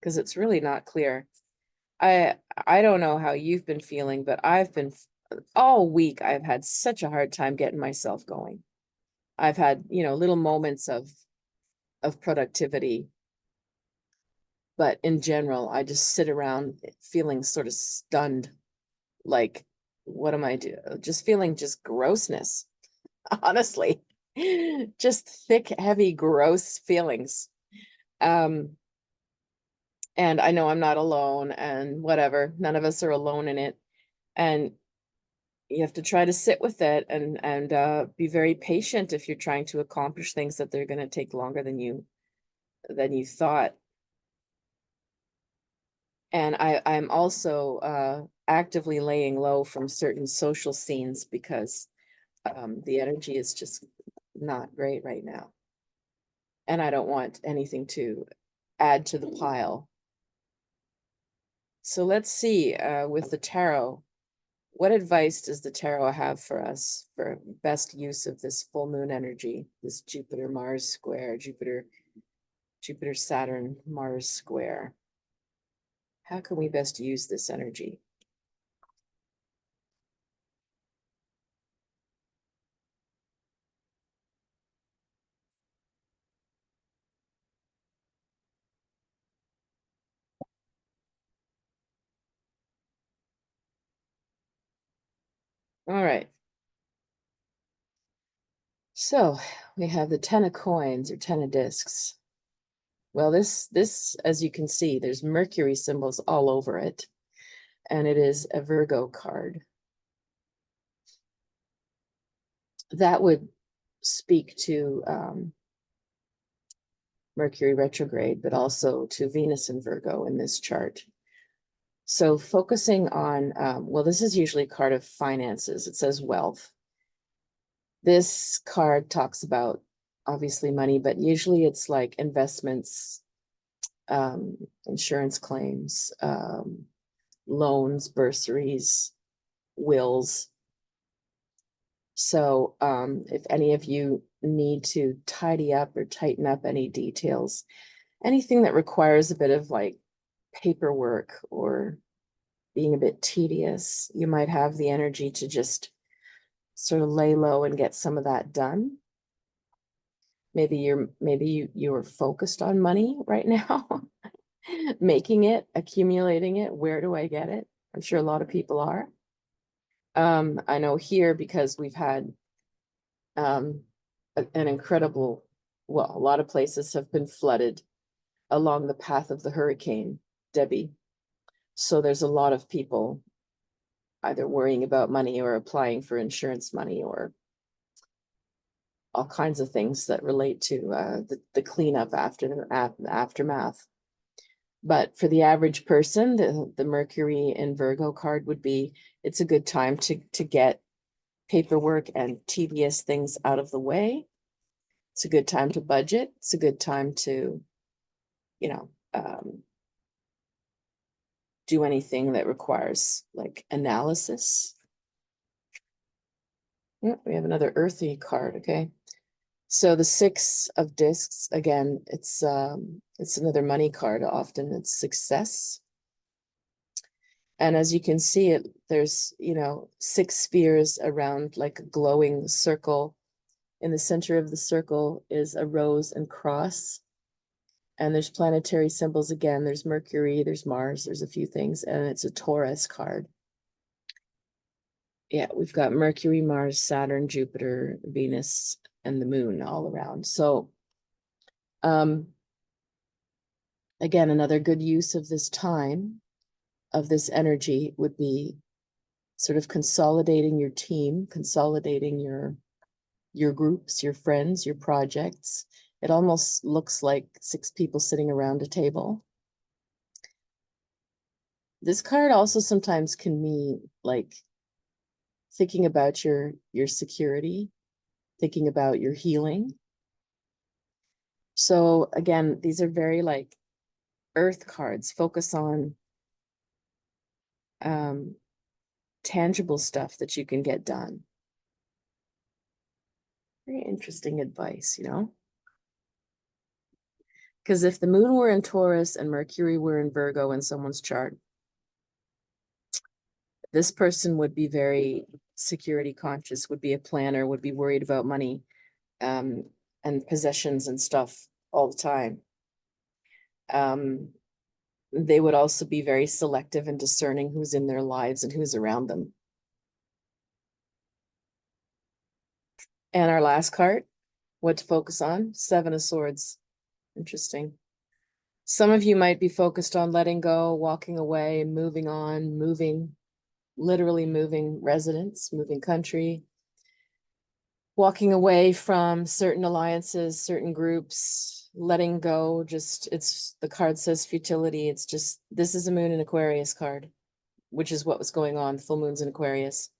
Because it's really not clear. I don't know how you've been feeling, but I've been all week, I've had such a hard time getting myself going. I've had, you know, little moments of productivity, but in general, I just sit around feeling sort of stunned, like, what am I doing? Just feeling just grossness, honestly, just thick, heavy, gross feelings. And I know I'm not alone, and whatever, none of us are alone in it. And you have to try to sit with it and be very patient if you're trying to accomplish things that they're going to take longer than you thought. And I'm also actively laying low from certain social scenes because the energy is just not great right now. And I don't want anything to add to the pile. So let's see, with the tarot, what advice does the tarot have for us for best use of this full moon energy, this Jupiter-Mars square, Jupiter-Saturn-Mars square? How can we best use this energy? All right. So we have the 10 of coins or 10 of discs. Well, this, as you can see, there's Mercury symbols all over it, and it is a Virgo card. That would speak to Mercury retrograde, but also to Venus in Virgo in this chart. So focusing on, well, this is usually a card of finances. It says wealth. This card talks about obviously money, but usually it's like investments, insurance claims, loans, bursaries, wills. So if any of you need to tidy up or tighten up any details, anything that requires a bit of like paperwork or being a bit tedious, you might have the energy to just sort of lay low and get some of that done. Maybe you're focused on money right now, making it, accumulating it. Where do I get it? I'm sure a lot of people are. I know here, because we've had an incredible, well, a lot of places have been flooded along the path of the hurricane Debbie. So there's a lot of people either worrying about money or applying for insurance money or all kinds of things that relate to the cleanup after the aftermath. But for the average person, the Mercury in Virgo card would be, it's a good time to get paperwork and tedious things out of the way. It's a good time to budget. It's a good time to, you know, do anything that requires like analysis. Yeah, we have another earthy card. Okay. So the 6 of discs, again, it's another money card. Often it's success. And as you can see it, there's, you know, 6 spheres around like a glowing circle. In the center of the circle is a rose and cross. And there's planetary symbols again. There's Mercury, there's Mars, there's a few things, and it's a Taurus card. Yeah, we've got Mercury, Mars, Saturn, Jupiter, Venus, and the moon all around. So, again, another good use of this time, of this energy, would be sort of consolidating your team, consolidating your groups, your friends, your projects. It almost looks like 6 people sitting around a table. This card also sometimes can mean like thinking about your security, thinking about your healing. So again, these are very like earth cards, focus on tangible stuff that you can get done. Very interesting advice, you know? Because if the moon were in Taurus and Mercury were in Virgo in someone's chart, this person would be very security conscious, would be a planner, would be worried about money, and possessions and stuff all the time. They would also be very selective and discerning who's in their lives and who's around them. And our last card, what to focus on? 7 of Swords. Interesting. Some of you might be focused on letting go, walking away, moving on, moving, literally moving residence, moving country, walking away from certain alliances, certain groups, letting go. Just, it's, the card says futility. It's just, this is a moon in Aquarius card, which is what was going on. Full moons in Aquarius.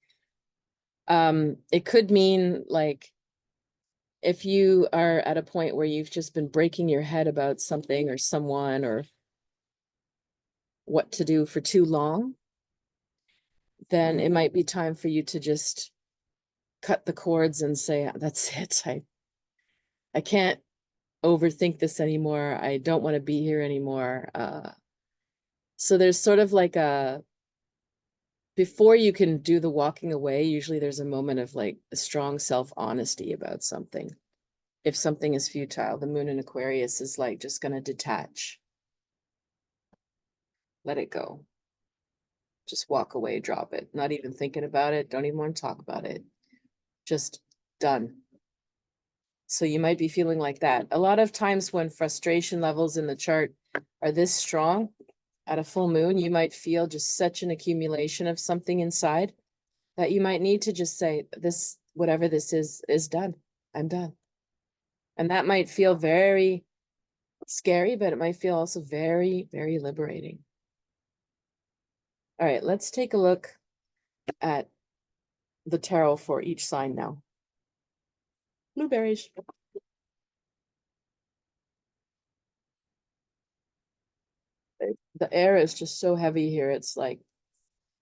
It could mean like, if you are at a point where you've just been breaking your head about something or someone or what to do for too long, then it might be time for you to just cut the cords and say, that's it. I can't overthink this anymore. I don't want to be here anymore. So there's sort of like before you can do the walking away, usually there's a moment of like a strong self-honesty about something. If something is futile, the moon in Aquarius is like just going to detach. Let it go. Just walk away, drop it. Not even thinking about it. Don't even want to talk about it. Just done. So you might be feeling like that. A lot of times when frustration levels in the chart are this strong at a full moon, you might feel just such an accumulation of something inside that you might need to just say, this, whatever this is done. I'm done. And that might feel very scary, but it might feel also very, very liberating. All right, let's take a look at the tarot for each sign now. Blueberries. The air is just so heavy here. It's like,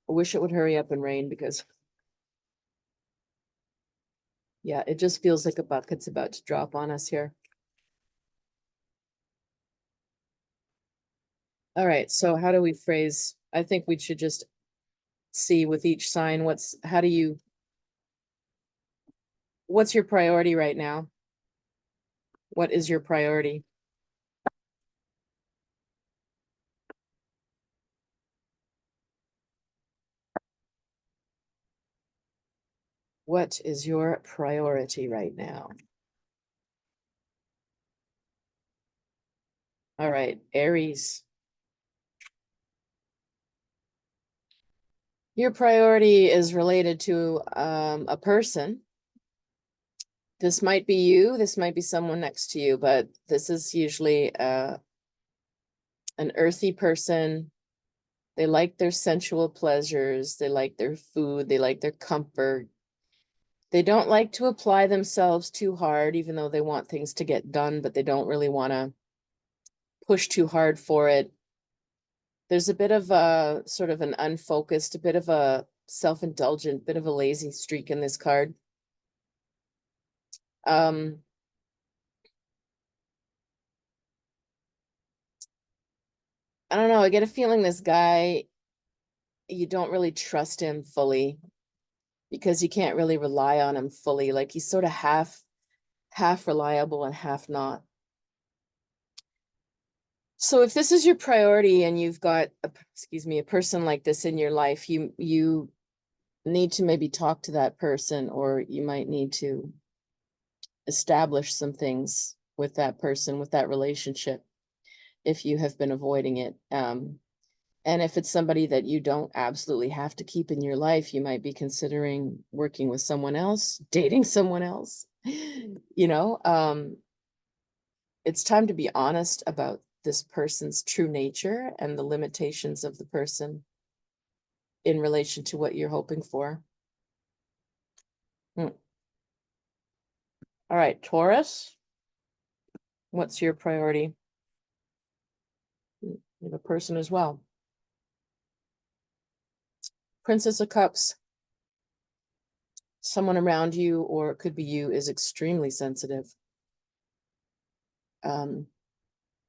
I wish it would hurry up and rain because, yeah, it just feels like a bucket's about to drop on us here. All right, so how do we phrase? I think we should just see with each sign, what's your priority right now? What is your priority? What is your priority right now? All right, Aries. Your priority is related to a person. This might be you, this might be someone next to you, but this is usually an earthy person. They like their sensual pleasures, they like their food, they like their comfort. They don't like to apply themselves too hard, even though they want things to get done, but they don't really want to push too hard for it. There's a bit of a sort of an unfocused, a bit of a self-indulgent, bit of a lazy streak in this card. I don't know, I get a feeling this guy, you don't really trust him fully because you can't really rely on him fully. Like he's sort of half reliable and half not. So if this is your priority and you've got, excuse me, a person like this in your life, you need to maybe talk to that person, or you might need to establish some things with that person, with that relationship, if you have been avoiding it. And if it's somebody that you don't absolutely have to keep in your life, you might be considering working with someone else, dating someone else. You know, it's time to be honest about this person's true nature and the limitations of the person in relation to what you're hoping for. All right, Taurus, what's your priority? You have a person as well. Princess of Cups. Someone around you, or it could be you, is extremely sensitive.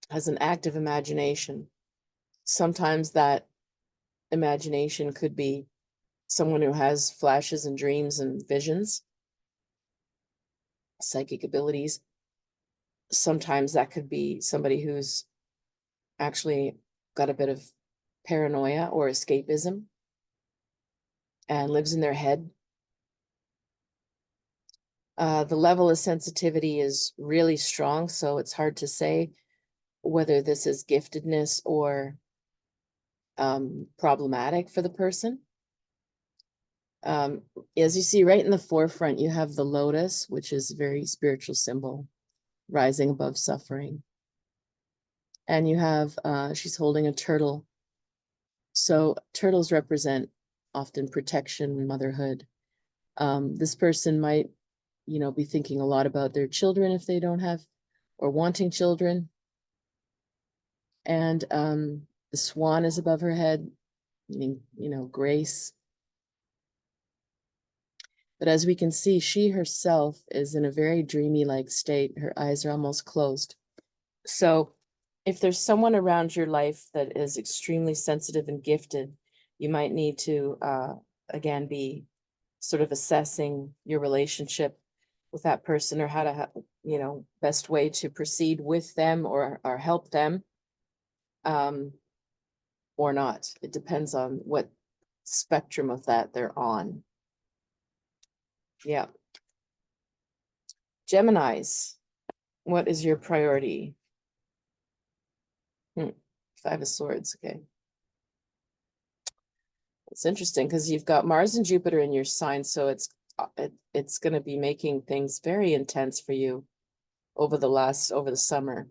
Has an active imagination. Sometimes that imagination could be someone who has flashes and dreams and visions, psychic abilities. Sometimes that could be somebody who's actually got a bit of paranoia or escapism and lives in their head. The level of sensitivity is really strong, so it's hard to say whether this is giftedness or problematic for the person. As you see right in the forefront, you have the lotus, which is a very spiritual symbol, rising above suffering. And you have, she's holding a turtle. So turtles represent often protection, motherhood. This person might, be thinking a lot about their children if they don't have, or wanting children. And the swan is above her head, meaning, grace. But as we can see, she herself is in a very dreamy-like state. Her eyes are almost closed. So if there's someone around your life that is extremely sensitive and gifted, you might need to, again, be sort of assessing your relationship with that person, or how to, best way to proceed with them or help them, or not. It depends on what spectrum of that they're on. Yeah. Geminis, what is your priority? 5 of Swords, okay. It's interesting because you've got Mars and Jupiter in your sign, so it's going to be making things very intense for you over the summer,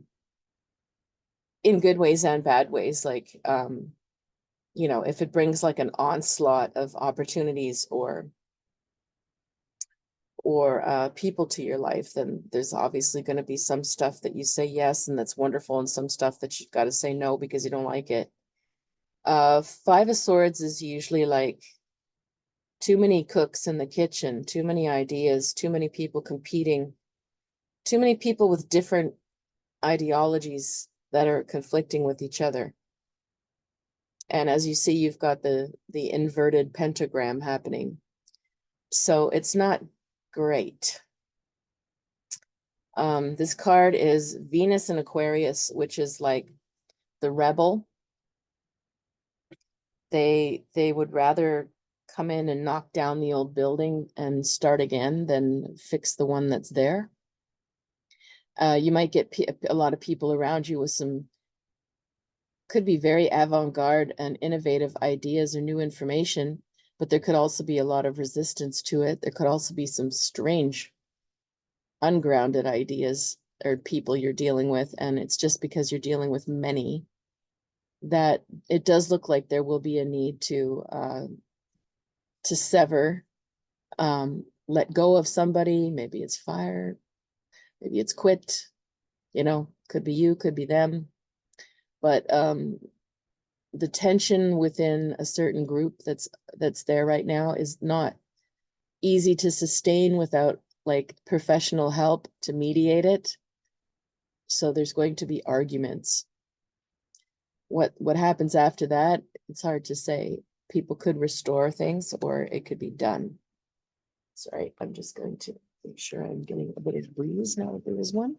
in good ways and bad ways. Like, if it brings like an onslaught of opportunities or people to your life, then there's obviously going to be some stuff that you say yes, and that's wonderful, and some stuff that you've got to say no because you don't like it. 5 of Swords is usually like too many cooks in the kitchen, too many ideas, too many people competing, too many people with different ideologies that are conflicting with each other. And as you see, you've got the inverted pentagram happening. So it's not great. This card is Venus in Aquarius, which is like the rebel. They would rather come in and knock down the old building and start again than fix the one that's there. You might get a lot of people around you with could be very avant-garde and innovative ideas or new information, but there could also be a lot of resistance to it. There could also be some strange, ungrounded ideas or people you're dealing with, and it's just because you're dealing with many that it does look like there will be a need to sever, let go of somebody. Maybe it's fire, maybe it's quit, could be you, could be them. But the tension within a certain group that's there right now is not easy to sustain without like professional help to mediate it. So there's going to be arguments. What happens after that, it's hard to say. People could restore things, or it could be done. Sorry, I'm just going to make sure I'm getting a bit of breeze now if there is one.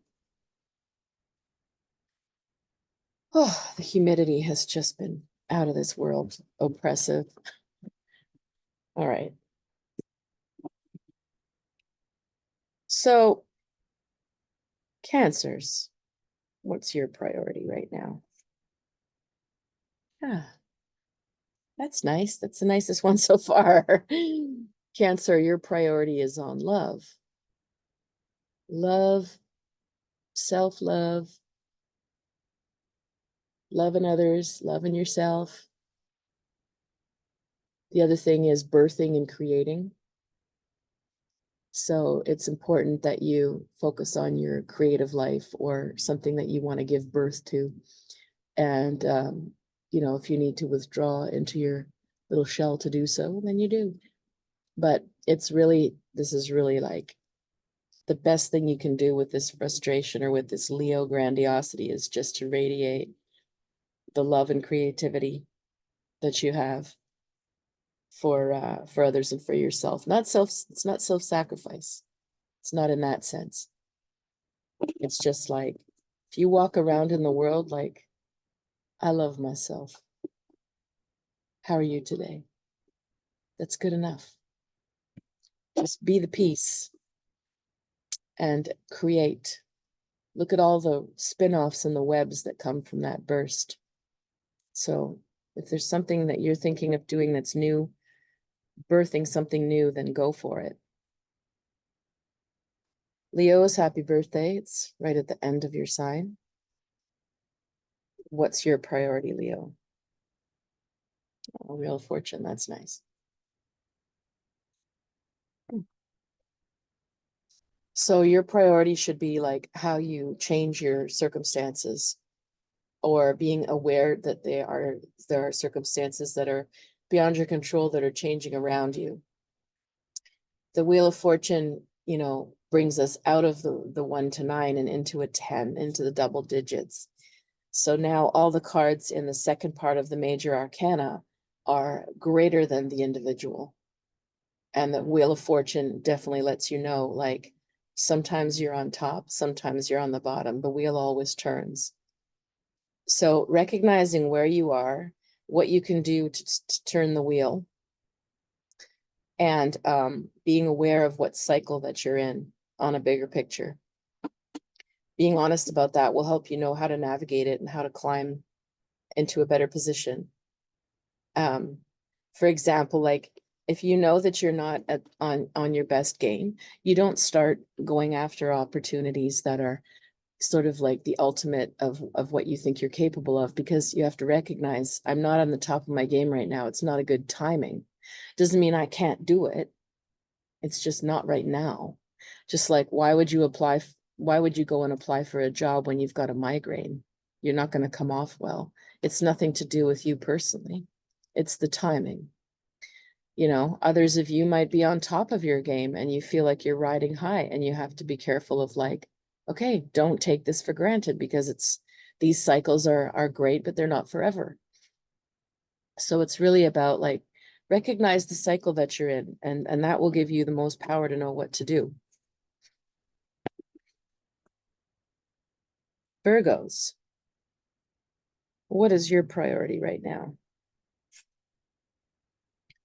Oh, the humidity has just been out of this world, oppressive. All right. So, Cancers, what's your priority right now? Ah, that's nice. That's the nicest one so far. Cancer, your priority is on love. Love, self-love, loving others, loving yourself. The other thing is birthing and creating. So it's important that you focus on your creative life or something that you want to give birth to. And, you know, if you need to withdraw into your little shell to do so, then you do. But it's really, this is really like the best thing you can do with this frustration or with this Leo grandiosity is just to radiate the love and creativity that you have for others and for yourself. It's not self-sacrifice. It's not in that sense. It's just like if you walk around in the world like, I love myself. How are you today? That's good enough. Just be the peace and create. Look at all the spin-offs and the webs that come from that burst. So if there's something that you're thinking of doing that's new, birthing something new, then go for it. Leo's happy birthday. It's right at the end of your sign. What's your priority, Leo? Oh, Wheel of Fortune, that's nice. So your priority should be like how you change your circumstances or being aware that there are circumstances that are beyond your control that are changing around you. The Wheel of Fortune, you know, brings us out of the 1 to 9 and into a 10, into the double digits. So now all the cards in the second part of the major arcana are greater than the individual. And the Wheel of Fortune definitely lets you know, like, sometimes you're on top, sometimes you're on the bottom. The wheel always turns. So recognizing where you are, what you can do to turn the wheel, and being aware of what cycle that you're in on a bigger picture. Being honest about that will help you know how to navigate it and how to climb into a better position. For example, like if you know that you're not on your best game, you don't start going after opportunities that are sort of like the ultimate of what you think you're capable of, because you have to recognize I'm not on the top of my game right now. It's not a good timing. Doesn't mean I can't do it. It's just not right now. Just like, why would you go and apply for a job when you've got a migraine? You're not going to come off well. It's nothing to do with you personally. It's the timing. You know, others of you might be on top of your game and you feel like you're riding high, and you have to be careful of like, okay, don't take this for granted, because these cycles are great, but they're not forever. So it's really about like, recognize the cycle that you're in, and that will give you the most power to know what to do. Virgos, what is your priority right now?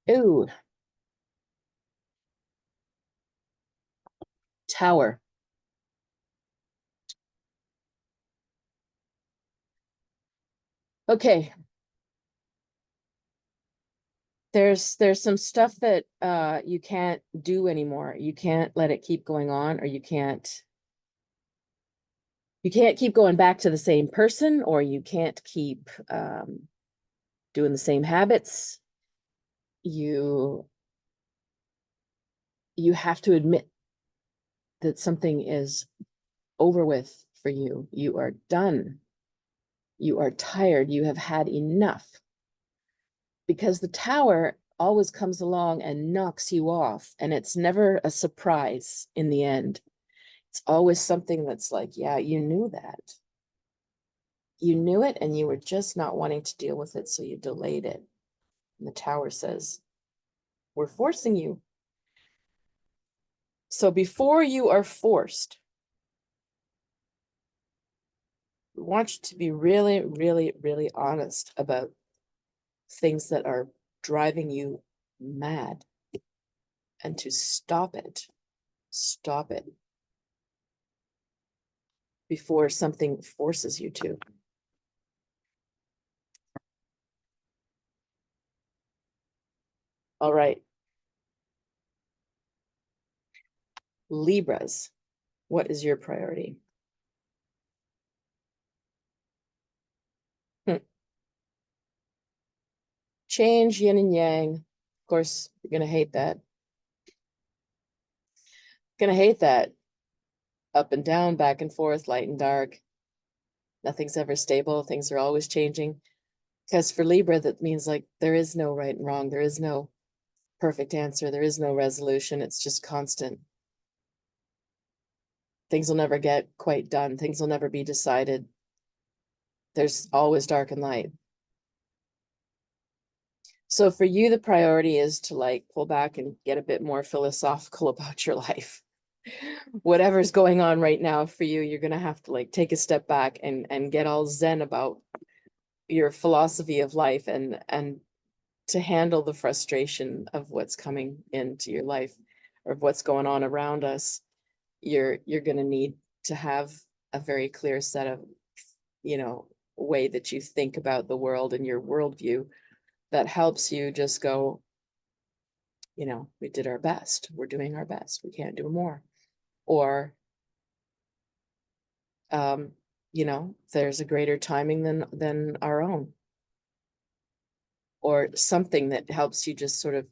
Ooh, Tower. Okay. There's some stuff that you can't do anymore. You can't let it keep going on, or you can't keep going back to the same person, or you can't keep doing the same habits. You have to admit that something is over with for you. You are done. You are tired. You have had enough. Because the Tower always comes along and knocks you off, and it's never a surprise in the end. It's always something that's like, yeah, you knew that. You knew it, and you were just not wanting to deal with it, so you delayed it. And the Tower says, we're forcing you. So before you are forced, want you to be really, really, really honest about things that are driving you mad and to stop it. Stop it before something forces you to. All right. Libras, what is your priority? Change, yin and yang. Of course, you're going to hate that. Going to hate that. Up and down, back and forth, light and dark. Nothing's ever stable. Things are always changing. Because for Libra, that means like there is no right and wrong. There is no perfect answer. There is no resolution. It's just constant. Things will never get quite done. Things will never be decided. There's always dark and light. So for you, the priority is to like pull back and get a bit more philosophical about your life. Whatever's going on right now for you, you're going to have to like take a step back and get all zen about your philosophy of life and to handle the frustration of what's coming into your life or what's going on around us. You're going to need to have a very clear set of, way that you think about the world and your worldview that helps you just go, we did our best. We're doing our best. We can't do more. Or, there's a greater timing than our own. Or something that helps you just sort of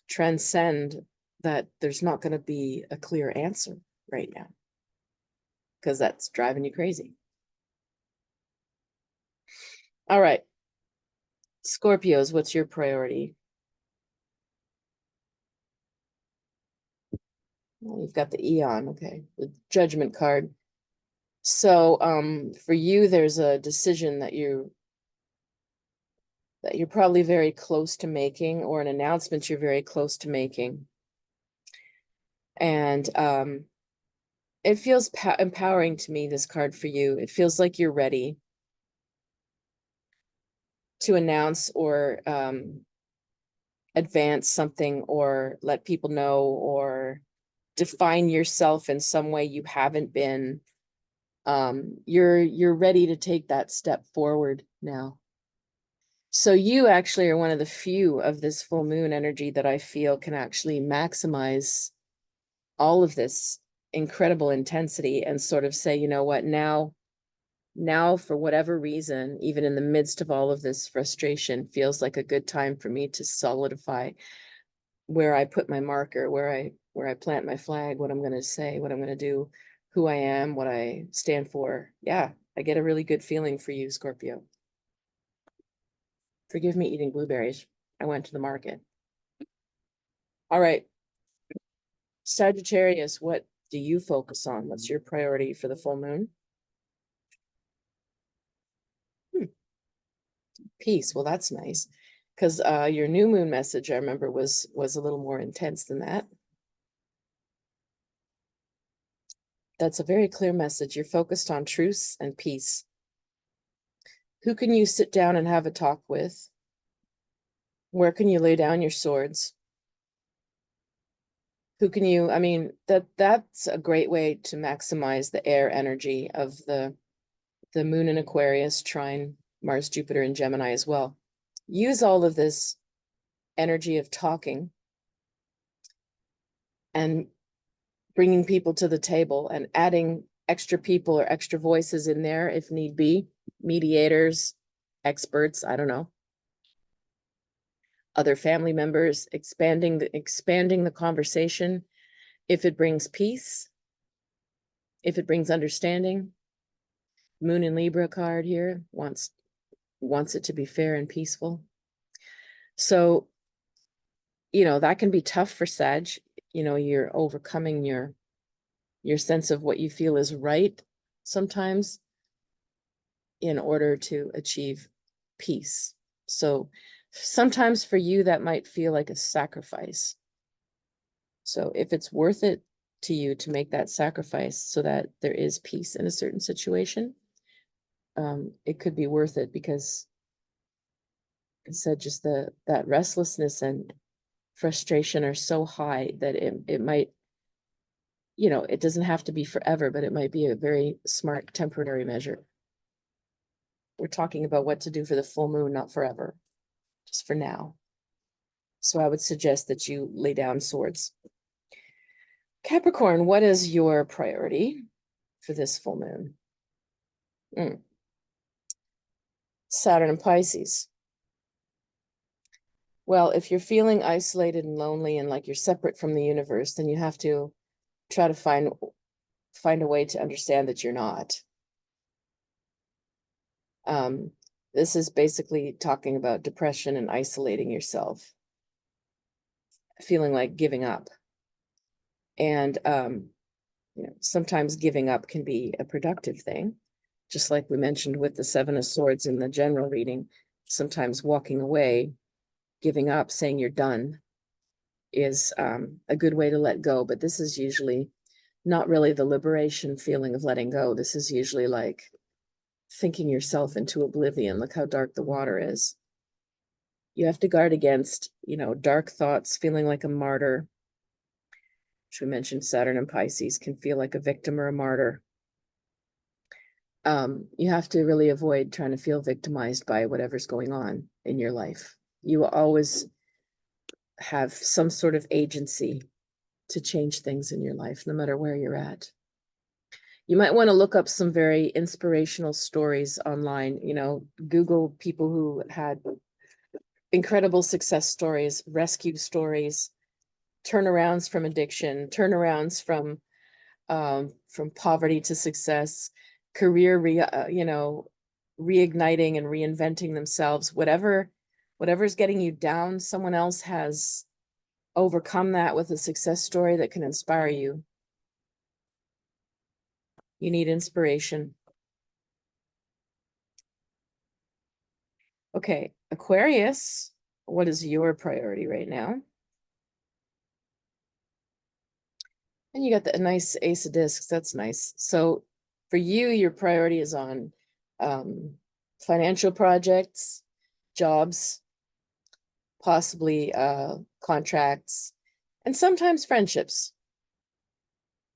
transcend that there's not going to be a clear answer right now. Because that's driving you crazy. All right. Scorpios, what's your priority? Well, you've got the Eon, okay. The Judgment card. So for you, there's a decision that you're probably very close to making, or an announcement you're very close to making. And it feels empowering to me, this card for you. It feels like you're ready to announce or advance something, or let people know, or define yourself in some way you haven't been. You're ready to take that step forward now. So you actually are one of the few of this full moon energy that I feel can actually maximize all of this incredible intensity and sort of say, you know what, now for whatever reason, even in the midst of all of this frustration, feels like a good time for me to solidify where I put my marker, where I plant my flag, what I'm going to say, what I'm going to do, who I am, what I stand for. Yeah, I get a really good feeling for you, Scorpio. Forgive me eating blueberries. I went to the market. All right. Sagittarius, what do you focus on? What's your priority for the full moon? Peace. Well, that's nice. Because your new moon message, I remember, was a little more intense than that. That's a very clear message. You're focused on truce and peace. Who can you sit down and have a talk with? Where can you lay down your swords? Who can you, that's a great way to maximize the air energy of the moon in Aquarius, trine Mars, Jupiter, and Gemini as well. Use all of this energy of talking and bringing people to the table and adding extra people or extra voices in there if need be, mediators, experts, I don't know, other family members, expanding the conversation. If it brings peace, if it brings understanding. Moon in Libra card here wants it to be fair and peaceful. So, that can be tough for Sag. You're overcoming your sense of what you feel is right sometimes in order to achieve peace. So sometimes for you, that might feel like a sacrifice. So if it's worth it to you to make that sacrifice so that there is peace in a certain situation, it could be worth it, because I said just that restlessness and frustration are so high that it might, it doesn't have to be forever, but it might be a very smart temporary measure. We're talking about what to do for the full moon, not forever, just for now. So I would suggest that you lay down swords. Capricorn, what is your priority for this full moon? Saturn and Pisces. Well, if you're feeling isolated and lonely and like you're separate from the universe, then you have to try to find a way to understand that you're not. This is basically talking about depression and isolating yourself, feeling like giving up. And sometimes giving up can be a productive thing, just like we mentioned with the Seven of Swords in the general reading. Sometimes walking away, giving up, saying you're done is a good way to let go. But this is usually not really the liberation feeling of letting go. This is usually like thinking yourself into oblivion. Look how dark the water is. You have to guard against, dark thoughts, feeling like a martyr. Which we mentioned, Saturn and Pisces can feel like a victim or a martyr. You have to really avoid trying to feel victimized by whatever's going on in your life. You will always have some sort of agency to change things in your life, no matter where you're at. You might want to look up some very inspirational stories online, Google people who had incredible success stories, rescue stories, turnarounds from addiction, turnarounds from poverty to success, career, reigniting and reinventing themselves. Whatever's getting you down, someone else has overcome that with a success story that can inspire you. You need inspiration. Okay, Aquarius, what is your priority right now? And you got a nice Ace of Discs. That's nice. So for you, your priority is on financial projects, jobs, possibly contracts, and sometimes friendships.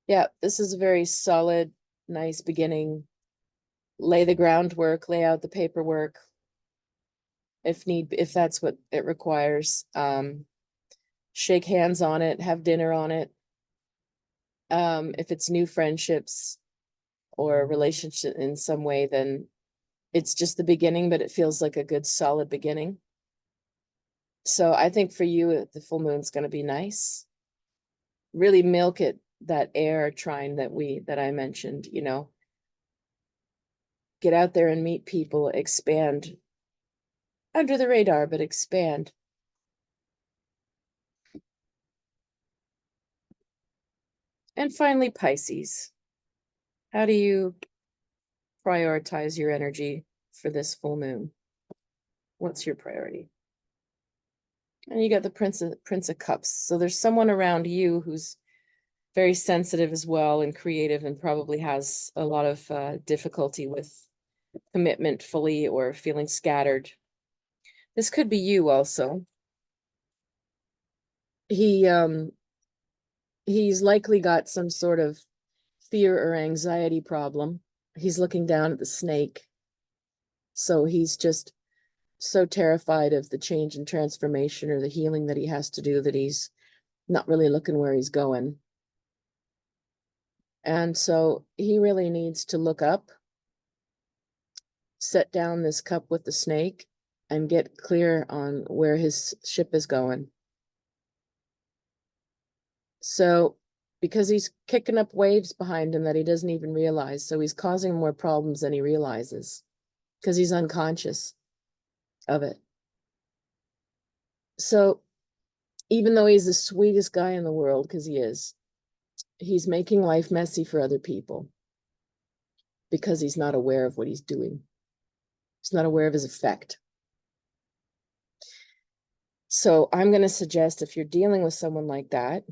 Yeah, this is a very solid, nice beginning. Lay the groundwork, lay out the paperwork, if that's what it requires. Shake hands on it, have dinner on it. If it's new friendships or a relationship in some way, then it's just the beginning, but it feels like a good solid beginning. So I think for you, the full moon's going to be nice. Really milk it, that air trine that I mentioned, get out there and meet people, expand under the radar, but expand. And finally, Pisces. How do you prioritize your energy for this full moon? What's your priority? And you got the Prince of Cups. So there's someone around you who's very sensitive as well and creative, and probably has a lot of difficulty with commitment fully, or feeling scattered. This could be you also. He's likely got some sort of fear or anxiety problem. He's looking down at the snake. So he's just so terrified of the change and transformation or the healing that he has to do that he's not really looking where he's going. And so he really needs to look up, set down this cup with the snake, and get clear on where his ship is going. So, because he's kicking up waves behind him that he doesn't even realize, so he's causing more problems than he realizes, because he's unconscious of it. So, even though he's the sweetest guy in the world, because he's making life messy for other people, because he's not aware of what he's doing. He's not aware of his effect. So I'm going to suggest, if you're dealing with someone like that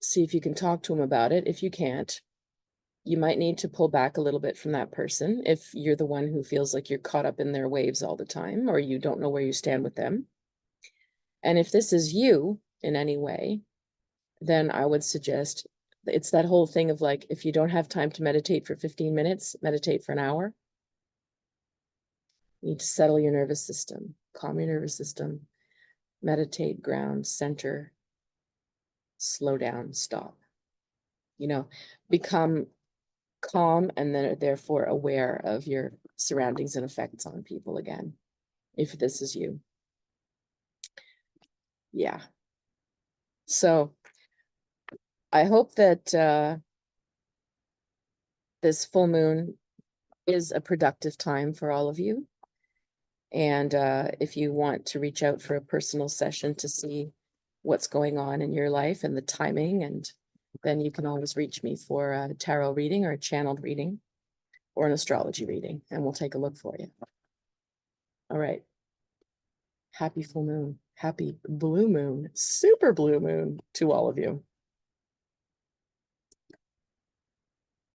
see if you can talk to him about it. If you can't, You might need to pull back a little bit from that person if you're the one who feels like you're caught up in their waves all the time, or you don't know where you stand with them. And if this is you in any way, then I would suggest it's that whole thing of like, if you don't have time to meditate for 15 minutes, meditate for an hour. You need to settle your nervous system, calm your nervous system, meditate, ground, center, slow down, stop. You know, become calm and then therefore aware of your surroundings and effects on people again, if this is you. Yeah. So I hope that this full moon is a productive time for all of you. And if you want to reach out for a personal session to see what's going on in your life and the timing, and then you can always reach me for a tarot reading or a channeled reading or an astrology reading, and we'll take a look for you. All right. Happy full moon. Happy blue moon, super blue moon to all of you.